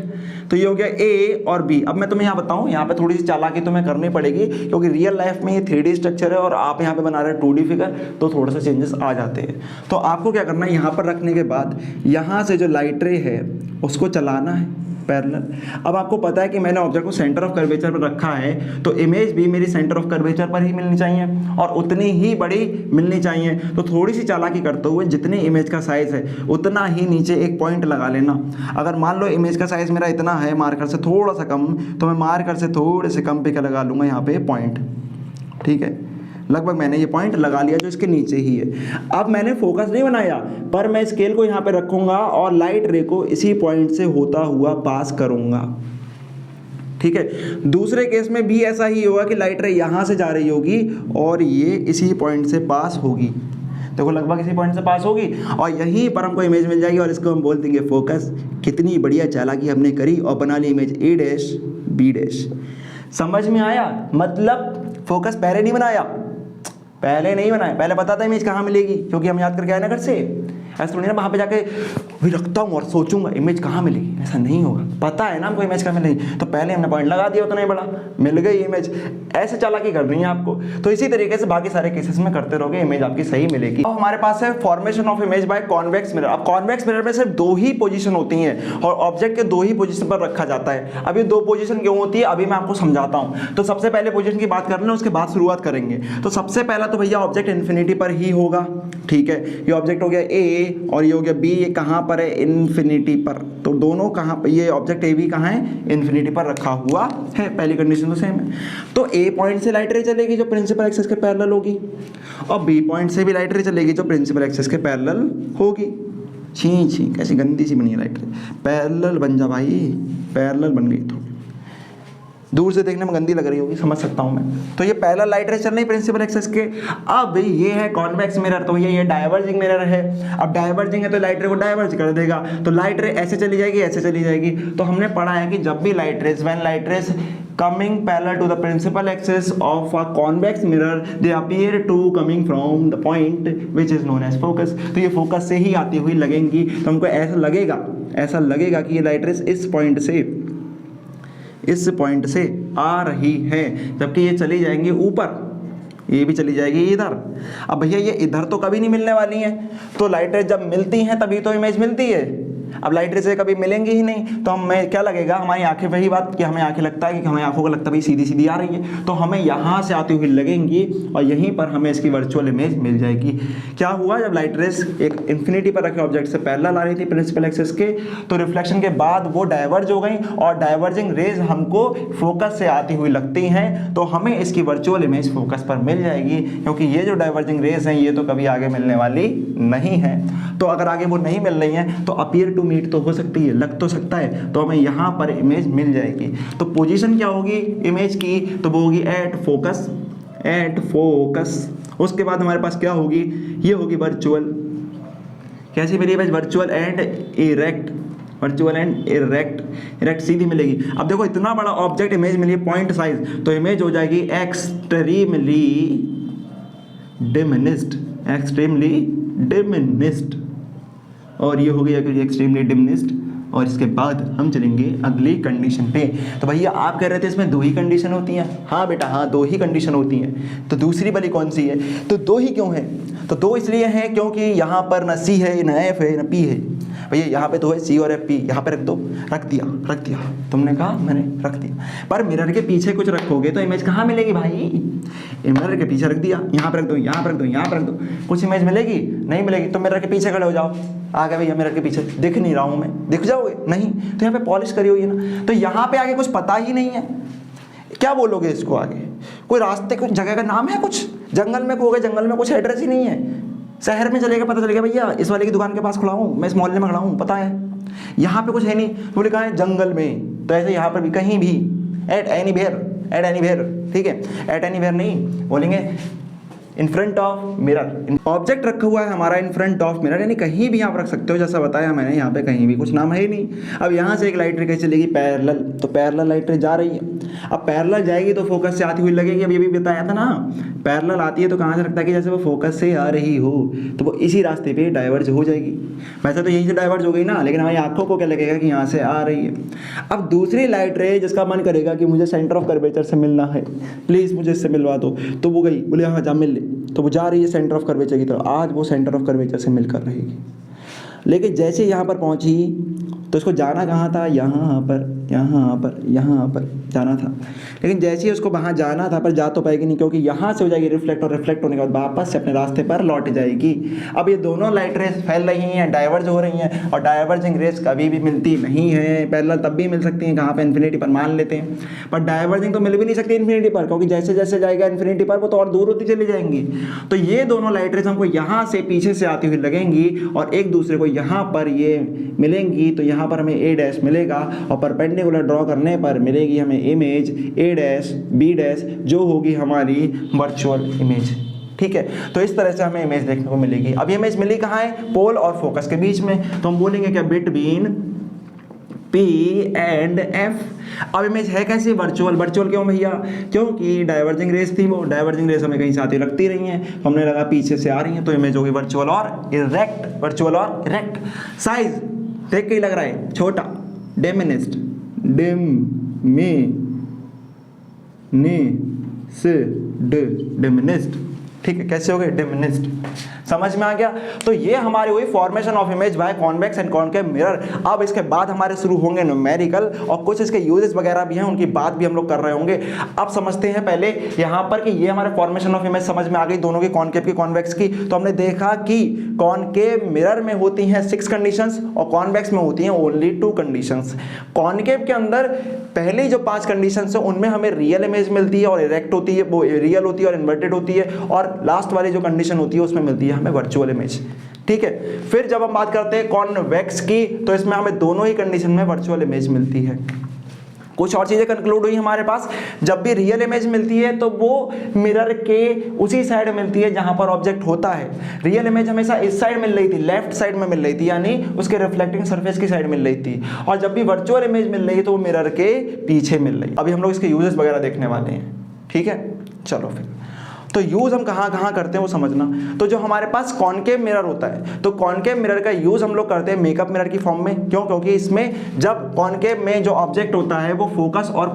तो ये हो गया ए और बी। अब मैं तुम्हें यहां बताऊं, यहां पे थोड़ी सी चालाकी तुम्हें करनी पड़ेगी क्योंकि रियल लाइफ में ये 3D स्ट्रक्चर है और आप यहां पे बना रहे हैं 2D फिगर, तो थोड़ा सा चेंजेस आ जाते हैं। तो आपको क्या करना है, यहां पर रखने के बाद यहां से जो लाइट रे है उसको चलाना है पैरेलल। अब आपको पता है कि मैंने ऑब्जेक्ट को सेंटर ऑफ कर्वेचर पर रखा है, तो इमेज भी मेरी सेंटर ऑफ कर्वेचर पर ही मिलनी चाहिए और उतनी ही बड़ी मिलनी चाहिए। तो थोड़ी सी चालाकी करते हुए जितनी इमेज का साइज है उतना ही नीचे एक पॉइंट लगा लेना। अगर मान लो इमेज का साइज मेरा इतना है, मार्कर से थोड़ा सा कम, तो मैं मार्कर से थोड़े से कम पे क्या लगा लूँगा, यहाँ पे पॉइंट। ठीक है, लगभग मैंने ये पॉइंट लगा लिया जो इसके नीचे ही है। अब मैंने फोकस नहीं बनाया, पर मैं स्केल को यहाँ पे रखूंगा और लाइट रे को इसी पॉइंट से होता हुआ पास करूंगा। ठीक है, दूसरे केस में भी ऐसा ही होगा कि लाइट रे यहाँ से जा रही होगी और ये इसी पॉइंट से पास होगी। देखो लगभग इसी पॉइंट से पास होगी और यहीं पर हमको इमेज मिल जाएगी और इसको हम बोल देंगे फोकस। कितनी बढ़िया चालाकी हमने करी और बना ली image A dash B dash. समझ में आया? मतलब फोकस पहले नहीं बनाया, पहले पता था इमेज कहाँ मिलेगी, क्योंकि हम याद करके आए ना घर से। ऐसा थोड़ी ना वहाँ पे जाके वही रखता हूँ और सोचूंगा इमेज कहाँ मिलेगी, ऐसा नहीं होगा। पता है ना हमको इमेज कहाँ मिलेगी, तो पहले हमने पॉइंट लगा दिया, उतना ही बड़ा मिल गई इमेज। ऐसे चालाकी करनी है आपको। तो इसी तरीके से बाकी सारे केसेस में करते रहोगे, इमेज आपकी सही मिलेगी। अब हमारे पास है formation of image by convex mirror. अब कॉन्वेक्स मिरर में सिर्फ 2 ही पोजीशन होती हैं और ऑब्जेक्ट के 2 ही पोजीशन पर रखा जाता है। अब ये 2 पोजीशन क्यों होती है अभी मैं आपको समझाता हूँ। तो सबसे पहले पोजीशन की बात कर लें, उसके बाद शुरुआत करेंगे। तो सबसे पहला तो भैया ऑब्जेक्ट इन्फिनिटी पर ही होगा, ठीक है। ये ऑब्जेक्ट हो गया ए और ये हो गया बी, ये कहाँ पर है, इन्फिनिटी पर। तो दोनों कहाँ पर, ये ऑब्जेक्ट ए बी कहाँ है, इन्फिनिटी पर रखा हुआ है। पहली कंडीशन तो सेम है। तो ए पॉइंट से लाइट रे चलेगी जो प्रिंसिपल एक्सिस के पैरेलल होगी, और बी पॉइंट से भी लाइट रे चलेगी जो प्रिंसिपल एक्सिस के पैरेलल होगी। छी छी कैसी गंदी सी बनी है लाइट रे। पैरेलल बन जा भाई, पैरेलल बन गई। थोड़ी दूर से देखने में गंदी लग रही होगी, समझ सकता हूं मैं। तो ये पैरेलल लाइट रे चल रही प्रिंसिपल एक्सिस के। अब ये है कॉन्वेक्स मिरर, तो ये डाइवर्जिंग मिरर है। अब डाइवर्जिंग है तो लाइट रे को डाइवर्ज कर देगा, तो लाइट रे ऐसे चली जाएगी, ऐसे चली जाएगी। तो हमने पढ़ा है कि जब भी light rays, when light raise coming parallel to the principal axis of a convex mirror they appear to coming from the point which is known as focus। तो ये फोकस से ही आती हुई लगेंगी। तो हमको ऐसा लगेगा कि ये लाइट रेज इस पॉइंट से आ रही है, जबकि ये चली जाएंगी ऊपर, ये भी चली जाएगी इधर। अब भैया ये इधर तो कभी नहीं मिलने वाली है, तो लाइट रेज जब मिलती हैं तभी तो इमेज मिलती है। अब लाइट रे से कभी मिलेंगी ही नहीं, तो हमें क्या लगेगा, हमारी आंखें, वही बात कि हमें आंखें लगता है कि हमें आंखों को लगता है भाई सीधी सीधी आ रही है, तो हमें यहाँ से आती हुई लगेंगी और यहीं पर हमें इसकी वर्चुअल इमेज मिल जाएगी। क्या हुआ, जब लाइट रेस एक इन्फिनिटी पर रखे ऑब्जेक्ट से पैरेलल आ रही थी प्रिंसिपल एक्सिस के, तो रिफ्लेक्शन के बाद वो डाइवर्ज हो गई और डाइवर्जिंग रेज हमको फोकस से आती हुई लगती हैं, तो हमें इसकी वर्चुअल इमेज फोकस पर मिल जाएगी। क्योंकि ये जो डाइवर्जिंग रेज हैं ये तो कभी आगे मिलने वाली नहीं है। तो अगर आगे वो नहीं मिल रही हैं तो अपीयर टू मीट तो हो सकती है, लग तो सकता है, तो हमें यहाँ पर इमेज मिल जाएगी। तो पोजीशन क्या होगी इमेज की, तो वो होगी एट फोकस। उसके बाद हमारे पास क्या होगी, ये होगी वर्चुअल। कैसी मिली image, virtual and erect. Erect सीधी मिलेगी। अब देखो इतना बड़ा ऑब्जेक्ट, इमेज मिली पॉइंट साइज, तो इमेज हो जाएगी एक्सट्रीमली डिमिनिस्ड, और ये हो गई एक्सट्रीमली डिमिनिस्ड। और इसके बाद हम चलेंगे अगली कंडीशन पे। तो भैया आप कह रहे थे इसमें 2 ही कंडीशन होती हैं। हाँ बेटा हाँ, 2 ही कंडीशन होती हैं। तो दूसरी वाली कौन सी है, तो 2 ही क्यों है, तो 2 इसलिए है क्योंकि यहाँ पर न C है, न F है, न P है। भैया यहाँ पे तो है C और F, P यहाँ पे रख दो, रख दिया। तुमने कहा मैंने रख दिया, पर मिरर के पीछे कुछ रखोगे तो इमेज कहाँ मिलेगी भाई, मिरर के पीछे रख दिया, यहाँ पे रख दो, यहाँ पे रख दो, यहाँ पे रख दो, कुछ इमेज मिलेगी नहीं मिलेगी। तो मिरर के पीछे खड़े हो जाओ, आ गए भैया मिरर के पीछे, दिख नहीं रहा हूँ मैं, दिख जाओगे नहीं, तो यहाँ पे पॉलिश करी हुई है ना, तो यहाँ पे आगे कुछ पता ही नहीं है, क्या बोलोगे इसको आगे, कोई रास्ते कुछ जगह का नाम है, कुछ जंगल में हो गए, जंगल में कुछ एड्रेस ही नहीं है, शहर में चलेगा पता चलेगा भैया इस वाले की दुकान के पास खड़ा हूँ, मैं इस मोहल्ले में खड़ा हूँ, पता है यहाँ पे कुछ है नहीं, बोले कहाँ है जंगल में। तो ऐसे यहाँ पर भी कहीं भी एट एनी वेयर, ठीक है, एट एनी वेयर नहीं बोलेंगे, in front of mirror. Object रखा हुआ है हमारा इन फ्रंट ऑफ मिरर, यानी कहीं भी आप रख सकते हो, जैसा बताया मैंने, यहाँ पे कहीं भी कुछ नाम है ही नहीं। अब यहाँ से एक लाइट रे कैसे चलेगी, पैरेलल, तो पैरेलल लाइट रे जा रही है। अब पैरेलल जाएगी तो फोकस से आती हुई लगेगी। अब ये भी बताया था ना, पैरेलल आती है तो कहाँ से लगता है कि जैसे वो फोकस से आ रही हो, तो वो इसी रास्ते पे डाइवर्ज हो जाएगी। वैसे तो यहीं से डाइवर्ज हो गई ना, लेकिन हमारी आंखों को क्या लगेगा कि यहाँ से आ रही है। अब दूसरी लाइट रे जिसका मन करेगा कि मुझे सेंटर ऑफ कर्वेचर से मिलना है, प्लीज़ मुझे इससे मिलवा दो, तो वो गई, बोले हाँ जा मिल ले, तो वो जा रही है सेंटर ऑफ कर्वेचर की तरफ। आज वो सेंटर ऑफ कर्वेचर से मिलकर रहेगी, लेकिन जैसे यहाँ पर पहुँची तो इसको जाना कहाँ था, यहाँ पर जाना था, लेकिन जैसे ही उसको वहाँ जाना था पर जा तो पाएगी नहीं, क्योंकि यहाँ से हो जाएगी रिफ्लेक्ट, और रिफ्लेक्ट होने के बाद वापस से अपने रास्ते पर लौट जाएगी। अब ये दोनों लाइट रेस फैल रही हैं, डाइवर्ज हो रही हैं, और डाइवर्जिंग रेस कभी भी मिलती नहीं है। पैरेलल तब भी मिल सकती हैं कहाँ पर, इन्फिनिटी पर मान लेते हैं, पर डाइवर्जिंग तो मिल भी नहीं सकती इन्फिनिटी पर, क्योंकि जैसे जैसे जाएगा इन्फिनिटी पर वो तो और दूर होती चली जाएंगी। तो ये दोनों लाइट रेस हमको यहाँ से पीछे से आती हुई लगेंगी और एक दूसरे को यहाँ पर ये मिलेंगी। तो यहाँ पर हमें ए डैश मिलेगा और परपेंडिकुलर ड्रॉ करने पर मिलेगी हमें image A dash B dash, जो होगी हमारी वर्चुअल इमेज। ठीक है, तो इस तरह से हमें इमेज देखने को मिलेगी। अब ये इमेज मिली कहाँ है, पोल और फोकस के बीच में, तो हम बोलेंगे क्या, बिटवीन P एंड F। अब इमेज है कैसी, वर्चुअल। वर्चुअल क्यों भैया, क्योंकि डाइवर्जिंग रेस थी, वो डाइवर्जिंग रेस हमें कहीं से आती लगती रही हैं, हमने लगा पीछे से आ रही हैं, तो इमेज होगी वर्चुअल और इरेक्ट। वर्चुअल और इरेक्ट। साइज देख के ही लग रहा है छोटा, डिमिनिस्ड, डिमिनिस्ड। ठीक है, कैसे हो गए, डिमिनिस्ड। समझ में आ गया। तो ये हमारी हुई formation of image by convex and concave mirror. अब इसके बाद हमारे शुरू होंगे न्यूमेरिकल, और कुछ इसके यूजेस वगैरह भी हैं, उनकी बात भी हम लोग कर रहे होंगे। अब समझते हैं पहले यहाँ पर कि ये हमारे फॉर्मेशन ऑफ इमेज समझ में आ गई, दोनों की, कॉनकेव की, कॉन्वेक्स की। तो हमने देखा कि कॉनकेव मिरर में होती हैं 6 कंडीशंस और कॉन्वेक्स में होती हैं ओनली 2 कंडीशंस। कॉनकेव के अंदर पहली जो 5 कंडीशंस है उनमें हमें रियल इमेज मिलती है और इरेक्ट होती है, वो रियल होती है और इन्वर्टेड होती है, और लास्ट वाली जो कंडीशन होती है उसमें मिलती है हमें वर्चुअल इमेज। ठीक है, फिर जब हम बात करते हैं कॉन्वेक्स की, तो इसमें हमें दोनों ही कंडीशन में वर्चुअल इमेज मिलती है। कुछ और चीजें कंक्लूड हुई हमारे पास। जब भी रियल इमेज मिलती है तो वो मिरर के उसी साइड मिलती है जहां पर ऑब्जेक्ट होता है। रियल इमेज हमेशा इस साइड मिल रही थी, लेफ्ट साइड में मिल रही थी, यानी उसके रिफ्लेक्टिंग सरफेस की साइड मिल रही थी। और जब भी वर्चुअल इमेज मिल रही है तो वो मिरर के पीछे मिल रही है। अभी हम लोग इसके यूजेस वगैरह देखने वाले हैं। ठीक है, चलो फिर तो यूज हम कहाँ कहाँ करते हैं वो समझना। तो जो हमारे पास कॉनकेव मिरर होता है, तो कॉनकेव मिरर का यूज हम लोग करते हैं मेकअप मिरर की फॉर्म में। क्यों, क्योंकि इसमें जब कॉनकेव में जो ऑब्जेक्ट होता है वो फोकस और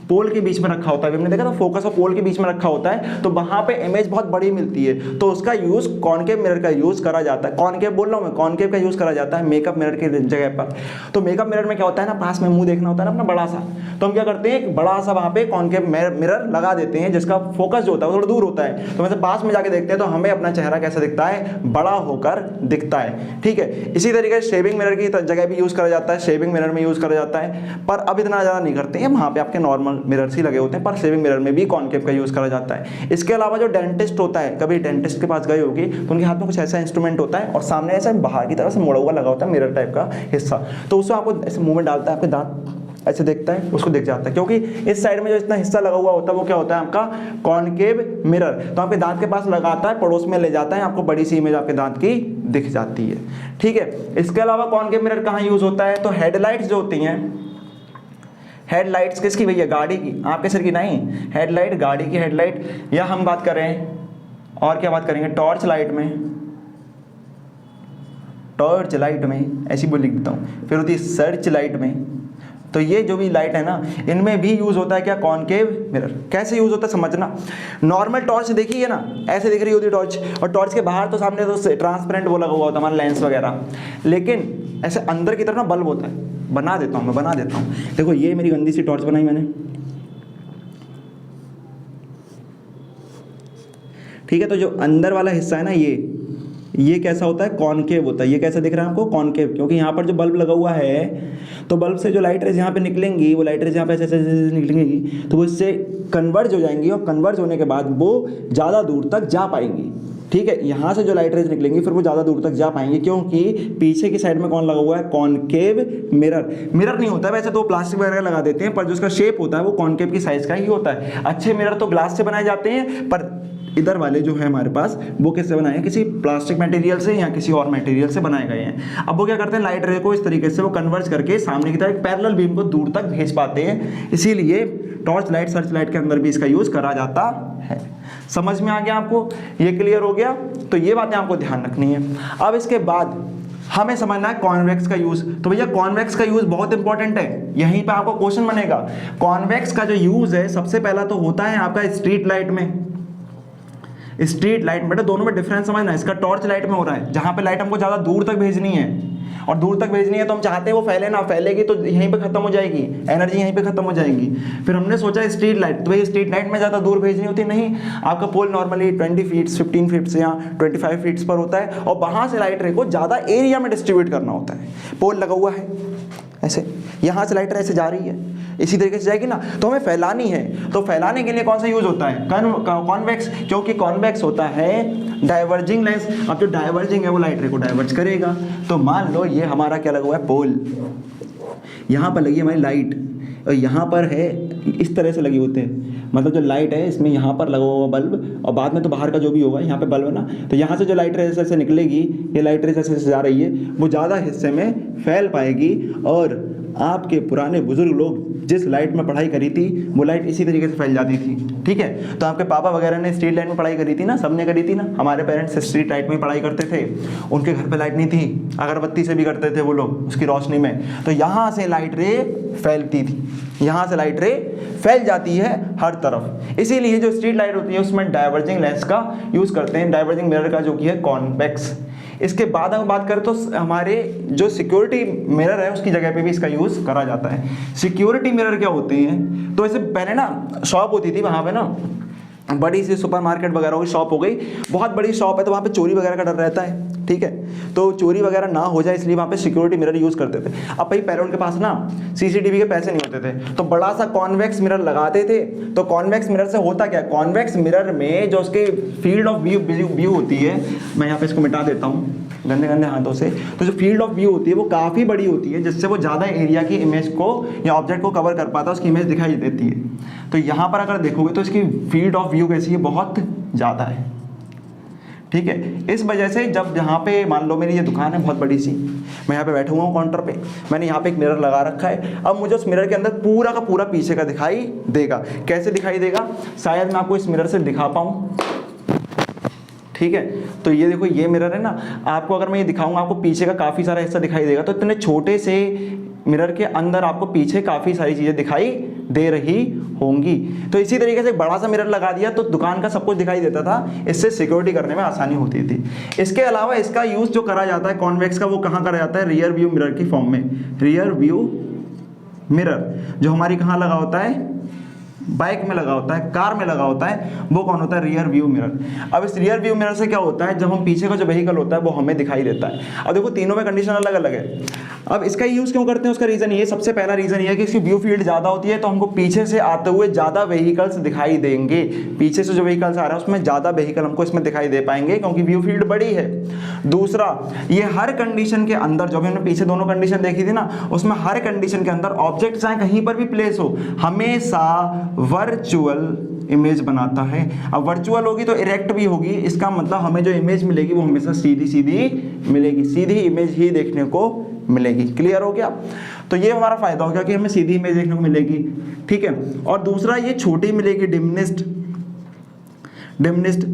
पोल के बीच में रखा होता है, हमने देखा था फोकस और पोल के बीच में रखा होता है, तो वहां पे इमेज बहुत बड़ी मिलती है, तो उसका यूज कॉनकेव मिरर का यूज करा जाता है। कॉनकेव बोल रहा हूं मैं, कॉनकेव का यूज करा जाता है मेकअप मिरर की जगह पर। तो मेकअप मिरर में क्या होता है ना, पास में मुंह देखना होता है ना अपना बड़ा सा, तो हम क्या करते हैं एक बड़ा सा वहां पे कॉनकेव मिरर लगा देते हैं, जिसका फोकस जो होता है वो थोड़ा दूर होता है, तो वैसे पास में जाके देखते हैं तो हमें अपना चेहरा कैसा दिखता है, बड़ा होकर दिखता है। ठीक है, इसी तरीके से शेविंग मिरर की जगह भी यूज करा जाता है, शेविंग मिरर में यूज करा जाता है, पर अब इतना ज्यादा नहीं करते हैं, वहां पे आपके नॉर्मल मिरर्स ही लगे होते हैं, पर शेविंग मिरर में भी कॉनकेव का यूज करा जाता है। इसके अलावा जो डेंटिस्ट होता है, कभी डेंटिस्ट के पास गए होगी तो उनके हाथ में कुछ ऐसा इंस्ट्रूमेंट होता है और सामने ऐसा बाहर की तरफ से मुड़ा हुआ लगा होता है मिरर टाइप का हिस्सा, तो उसको आपको ऐसे मुंह में डालता है, आपके दांत ऐसे देखता है, उसको दिख जाता है, क्योंकि इस साइड में जो इतना हिस्सा लगा हुआ होता है वो क्या होता है आपका कॉनकेव मिरर। तो आपके दांत के पास लगाता है, पड़ोस में ले जाता है, आपको बड़ी सी इमेज आपके दांत की दिख जाती है। ठीक है, इसके अलावा कॉनकेव मिरर कहाँ यूज होता है, तो हेडलाइट्स जो होती हैं, हेडलाइट्स किसकी भैया, गाड़ी की, आपके सिर की नहीं, हेडलाइट गाड़ी की हेडलाइट, या हम बात करें और क्या बात करेंगे, टॉर्च लाइट में, टॉर्च लाइट में ऐसी बोल लिख देता हूँ, फिर होती है सर्च लाइट में। तो ये जो भी लाइट है ना, इनमें भी यूज होता है क्या, कॉनकेव मिरर। कैसे यूज होता है समझना, नॉर्मल टॉर्च देखी है ना, ऐसे दिख रही होती है टॉर्च, और टॉर्च के बाहर तो सामने तो ट्रांसपेरेंट वो लगा हुआ होता है हमारा लेंस वगैरह, लेकिन ऐसे अंदर की तरफ ना बल्ब होता है। बना देता हूँ मैं, बना देता हूँ, देखो ये मेरी गंदी सी टॉर्च बनाई मैंने, ठीक है। तो जो अंदर वाला हिस्सा है ना, ये कैसा होता है, कॉनकेव होता है। ये कैसा दिख रहा है आपको, कॉनकेव, क्योंकि यहाँ पर जो बल्ब लगा हुआ है, तो बल्ब से जो लाइट रेज यहाँ पे निकलेंगी, वो लाइट रेज यहाँ पे ऐसे निकलेंगी, तो वो इससे कन्वर्ज हो जाएंगी, और कन्वर्ज होने के बाद वो ज़्यादा दूर तक जा पाएंगी। ठीक है, यहाँ से जो लाइट रेज निकलेंगी फिर वो ज़्यादा दूर तक जा पाएंगे, क्योंकि पीछे की साइड में कौन लगा हुआ है, कॉनकेव मिरर। मिरर नहीं होता है वैसे तो, प्लास्टिक वगैरह लगा देते हैं, पर जो उसका शेप होता है वो कॉनकेव की साइज का ही होता है। अच्छे मिरर तो ग्लास से बनाए जाते हैं, पर इधर वाले जो है हमारे पास वो किससे बनाए हैं, किसी प्लास्टिक मटेरियल से या किसी और मटेरियल से बनाए गए हैं। अब वो क्या करते हैं, लाइट रे को इस तरीके से वो कन्वर्ज करके सामने की तरफ एक पैरेलल बीम को दूर तक भेज पाते हैं, इसीलिए टॉर्च लाइट, सर्च लाइट के अंदर भी इसका यूज करा जाता है। समझ में आ गया आपको, ये क्लियर हो गया। तो ये बातें आपको ध्यान रखनी है। अब इसके बाद हमें समझना है कॉन्वेक्स का यूज। तो भैया कॉन्वेक्स का यूज बहुत इंपॉर्टेंट है, यहीं पे आपको क्वेश्चन बनेगा। कॉन्वेक्स का जो यूज है सबसे पहला तो होता है आपका स्ट्रीट लाइट में। स्ट्रीट लाइट बेटा दोनों में डिफरेंस समझना, इसका टॉर्च लाइट में हो रहा है, जहां पे लाइट हमको ज्यादा दूर तक भेजनी है, और दूर तक भेजनी है तो हम चाहते हैं वो फैले ना, फैलेगी तो यहीं पे खत्म हो जाएगी, एनर्जी यहीं पे खत्म हो जाएगी। फिर हमने सोचा स्ट्रीट लाइट, तो भाई स्ट्रीट लाइट में ज़्यादा दूर भेजनी होती नहीं, आपका पोल नॉर्मली 20 फीट 15 फीट से या 25 फीट्स पर होता है, और वहाँ से लाइट रे को ज़्यादा एरिया में डिस्ट्रीब्यूट करना होता है। पोल लगा हुआ है ऐसे, यहाँ से लाइट रे ऐसे जा रही है, इसी तरीके से जाएगी ना, तो हमें फैलानी है। तो फैलाने के लिए कौन सा यूज होता है, कॉन्वेक्स, क्योंकि कॉन्वेक्स होता है डाइवर्जिंग लेंस। अब जो डाइवर्जिंग है वो लाइट रे को डाइवर्ज करेगा। तो मान लो ये हमारा क्या लगा हुआ है, पोल, यहाँ पर लगी हमारी लाइट, और यहाँ पर है इस तरह से लगे होते हैं, मतलब जो लाइट है इसमें यहाँ पर लगा हुआ बल्ब, और बाद में तो बाहर का जो भी होगा यहाँ पे बल्ब है ना, तो यहाँ से जो लाइट रेस से निकलेगी, ये लाइट रेस ऐसे जा रही है, वो ज़्यादा हिस्से में फैल पाएगी, और आपके पुराने बुजुर्ग लोग जिस लाइट में पढ़ाई करी थी वो लाइट इसी तरीके से फैल जाती थी, ठीक है। तो आपके पापा वगैरह ने स्ट्रीट लाइट में पढ़ाई करी थी ना, सबने करी थी ना, हमारे पेरेंट्स स्ट्रीट लाइट में पढ़ाई करते थे, उनके घर पे लाइट नहीं थी, अगरबत्ती से भी करते थे वो लोग उसकी रोशनी में। तो यहाँ से लाइट रे फैलती थी, यहाँ से लाइट रे फैल जाती है हर तरफ। इसीलिए जो स्ट्रीट लाइट होती है उसमें डाइवर्जिंग लेंस का यूज़ करते हैं, डाइवर्जिंग मिरर का जो कि है कॉन्वेक्स। इसके बाद अगर बात करें तो हमारे जो सिक्योरिटी मिरर है उसकी जगह पे भी इसका यूज़ करा जाता है। सिक्योरिटी मिरर क्या होते हैं, तो ऐसे पहले ना शॉप होती थी, वहाँ पे ना बड़ी सी सुपरमार्केट वगैरह की शॉप हो गई, बहुत बड़ी शॉप है तो वहाँ पे चोरी वगैरह का डर रहता है, ठीक है। तो चोरी वगैरह ना हो जाए इसलिए वहाँ पे सिक्योरिटी मिरर यूज़ करते थे। अब भाई पहले उनके पास ना सीसीटीवी के पैसे नहीं होते थे, तो बड़ा सा कॉन्वेक्स मिरर लगाते थे। तो कॉन्वेक्स मिरर से होता क्या, कॉन्वेक्स मिरर में जो उसके फील्ड ऑफ व्यू होती है, मैं यहाँ पे इसको मिटा देता हूँ गंदे गंदे हाथों से। तो जो फील्ड ऑफ व्यू होती है वो काफ़ी बड़ी होती है, जिससे वो ज़्यादा एरिया की इमेज को या ऑब्जेक्ट को कवर कर पाता है, उसकी इमेज दिखाई देती है। तो यहाँ पर अगर देखोगे तो इसकी फील्ड ऑफ व्यू कैसी है, बहुत ज़्यादा है, ठीक है। इस वजह से जब यहाँ पे मान लो मेरी ये दुकान है बहुत बड़ी सी, मैं यहाँ पे बैठा हुआ हूँ काउंटर पे, मैंने यहाँ पे एक मिरर लगा रखा है। अब मुझे उस मिरर के अंदर पूरा का पूरा पीछे का दिखाई देगा। कैसे दिखाई देगा, शायद मैं आपको इस मिरर से दिखा पाऊँ, ठीक है। तो ये देखो ये मिरर है ना, आपको अगर मैं ये दिखाऊंगा आपको पीछे का काफ़ी सारा हिस्सा दिखाई देगा। तो इतने छोटे से मिरर के अंदर आपको पीछे काफ़ी सारी चीज़ें दिखाई दे रही होंगी। तो इसी तरीके से बड़ा सा मिरर लगा दिया तो दुकान का सब कुछ दिखाई देता था, इससे सिक्योरिटी करने में आसानी होती थी। इसके अलावा इसका यूज़ जो करा जाता है कॉन्वेक्स का, वो कहाँ करा जाता है, रियर व्यू मिरर की फॉर्म में। रियर व्यू मिरर जो हमारी कहाँ लगा होता है, बाइक में लगा होता है, कार में लगा होता है, वो कौन होता है, रियर व्यू मिरर। अब इस रियर व्यू मिरर से क्या होता है, जब हम पीछे का जो व्हीकल होता है वो हमें दिखाई देता है। अब देखो तीनों में कंडीशन अलग अलग है। अब इसका यूज़ क्यों करते हैं, उसका रीज़न ये, सबसे पहला रीज़न ये है कि इसकी व्यू फील्ड ज़्यादा होती है, तो हमको पीछे से आते हुए ज़्यादा व्हीकल्स दिखाई देंगे। पीछे से जो व्हीकल्स आ रहा है उसमें ज़्यादा व्हीकल हमको इसमें दिखाई दे पाएंगे क्योंकि व्यू फील्ड बड़ी है। दूसरा, ये हर कंडीशन के अंदर, जो भी हमने पीछे दोनों कंडीशन देखी थी ना, उसमें हर कंडीशन के अंदर ऑब्जेक्ट चाहे कहीं पर भी प्लेस हो, हमेशा वर्चुअल इमेज बनाता है। अब वर्चुअल होगी तो इरेक्ट भी होगी, इसका मतलब हमें जो इमेज मिलेगी वो हमेशा सीधी सीधी मिलेगी, सीधी इमेज ही देखने को मिलेगी। क्लियर हो गया। तो ये हमारा फायदा हो गया कि हमें सीधी इमेज देखने को मिलेगी, ठीक है। और दूसरा, ये छोटी मिलेगी, डिमनिस्ट।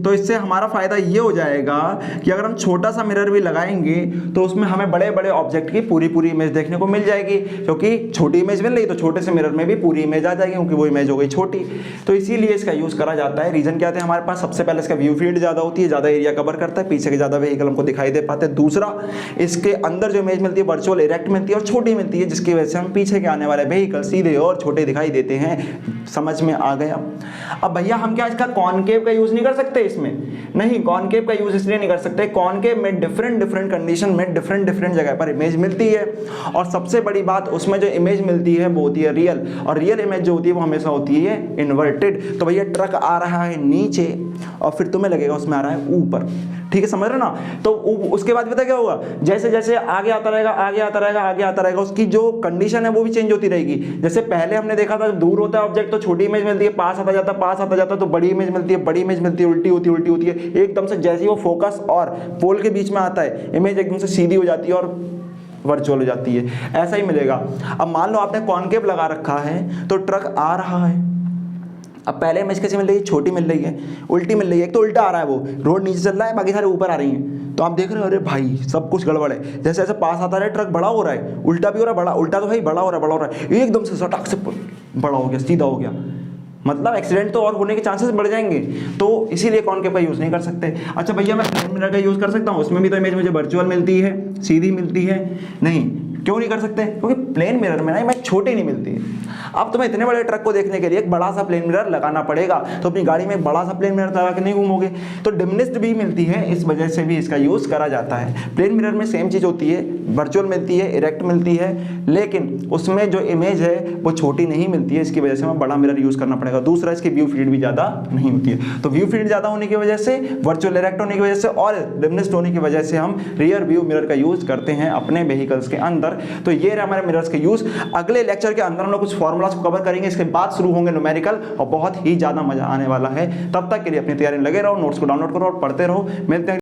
तो इससे हमारा फायदा ये हो जाएगा कि अगर हम छोटा सा मिरर भी लगाएंगे तो उसमें हमें बड़े बड़े ऑब्जेक्ट की पूरी पूरी इमेज देखने को मिल जाएगी, क्योंकि छोटी इमेज मिल रही तो छोटे से मिरर में भी पूरी इमेज आ जाएगी, क्योंकि वो इमेज हो गई छोटी। तो इसीलिए इसका यूज करा जाता है। रीजन क्या थे हमारे पास, सबसे पहले इसका व्यू फील्ड ज्यादा होती है, ज्यादा एरिया कवर करता है, पीछे के ज्यादा व्हीकल हमको दिखाई दे पाते हैं। दूसरा, इसके अंदर जो इमेज मिलती है वर्चुअल इरेक्ट मिलती है और छोटी मिलती है, जिसकी वजह से हम पीछे के आने वाले व्हीकल सीधे और छोटे दिखाई देते हैं। समझ में आ गया। अब भैया हम क्या इसका कॉनकेव का यूज नहीं कर सकते इसमें? नहीं, कॉनकेव का यूज इसलिए नहीं कर सकते, कॉनकेव में डिफरेंट कंडीशन में डिफरेंट जगह पर इमेज मिलती है, और सबसे बड़ी बात उसमें जो इमेज मिलती है वो होती है रियल, और रियल इमेज जो होती है वो हमेशा होती है इन्वर्टेड। तो भैया ट्रक आ रहा है नीचे और फिर तुम्हें लगेगा उसमें आ रहा है ऊपर, ठीक है, समझ रहे हो ना। तो उसके बाद पता क्या होगा, जैसे जैसे आगे आता रहेगा उसकी जो कंडीशन है वो भी चेंज होती रहेगी। जैसे पहले हमने देखा था दूर होता है ऑब्जेक्ट तो छोटी इमेज मिलती है, पास आता जाता तो बड़ी इमेज मिलती है, उल्टी होती है। एकदम से जैसे ही वो फोकस और पोल के बीच में आता है, इमेज एकदम से सीधी हो जाती है और वर्चुअल हो जाती है। ऐसा ही मिलेगा। अब मान लो आपने कॉनकेव लगा रखा है तो ट्रक आ रहा है, अब पहले इमेज कैसे मिल रही है, छोटी मिल रही है, उल्टी मिल रही है। एक तो उल्टा आ रहा है, वो रोड नीचे चल रहा है, बाकी सारे ऊपर आ रही हैं, तो आप देख रहे हो अरे भाई सब कुछ गड़बड़ है। जैसे जैसे पास आता है ट्रक बड़ा हो रहा है, उल्टा भी हो रहा है, बड़ा उल्टा तो भाई बड़ा हो रहा है, एकदम से सटक से बड़ा हो गया, सीधा हो गया, मतलब एक्सीडेंट तो और होने के चांसेस बढ़ जाएंगे। तो इसीलिए कॉनकेव का यूज़ नहीं कर सकते। अच्छा भैया मैं प्लेन मिरर का यूज़ कर सकता हूँ, उसमें भी तो इमेज मुझे वर्चुअल मिलती है, सीधी मिलती है? नहीं, क्यों नहीं कर सकते? क्योंकि प्लेन मिरर में ना इमेज छोटी नहीं मिलती है। अब तुम्हें इतने बड़े ट्रक को देखने के लिए एक बड़ा सा प्लेन मिरर लगाना पड़ेगा, तो अपनी गाड़ी में एक बड़ा सा प्लेन मिरर लगा के नहीं घूमोगे। तो डिमनिस्ट भी मिलती है, इस वजह से भी इसका यूज़ करा जाता है। प्लेन मिरर में सेम चीज़ होती है, वर्चुअल मिलती है, इरेक्ट मिलती है, लेकिन उसमें जो इमेज है वो छोटी नहीं मिलती है, इसकी वजह से हमें बड़ा मिरर यूज़ करना पड़ेगा। दूसरा, इसकी व्यू फील्ड भी ज़्यादा नहीं होती है। तो व्यू फील्ड ज़्यादा होने की वजह से, वर्चुअल इरेक्ट होने की वजह से और डिमनिस्ट होने की वजह से हम रियर व्यू मिरर का यूज़ करते हैं अपने व्हीकल्स के अंदर। तो ये रहा हमारे मिरर्स के यूज़। अगले लेक्चर के अंदर हम लोग कुछ फॉर्मूलाज को कवर करेंगे, इसके बाद शुरू होंगे न्यूमेरिकल, और बहुत ही ज़्यादा मजा आने वाला है। तब तक के लिए अपनी तैयारी में लगे रहो, नोट्स को डाउनलोड करो और पढ़ते रहो। मिलते हैं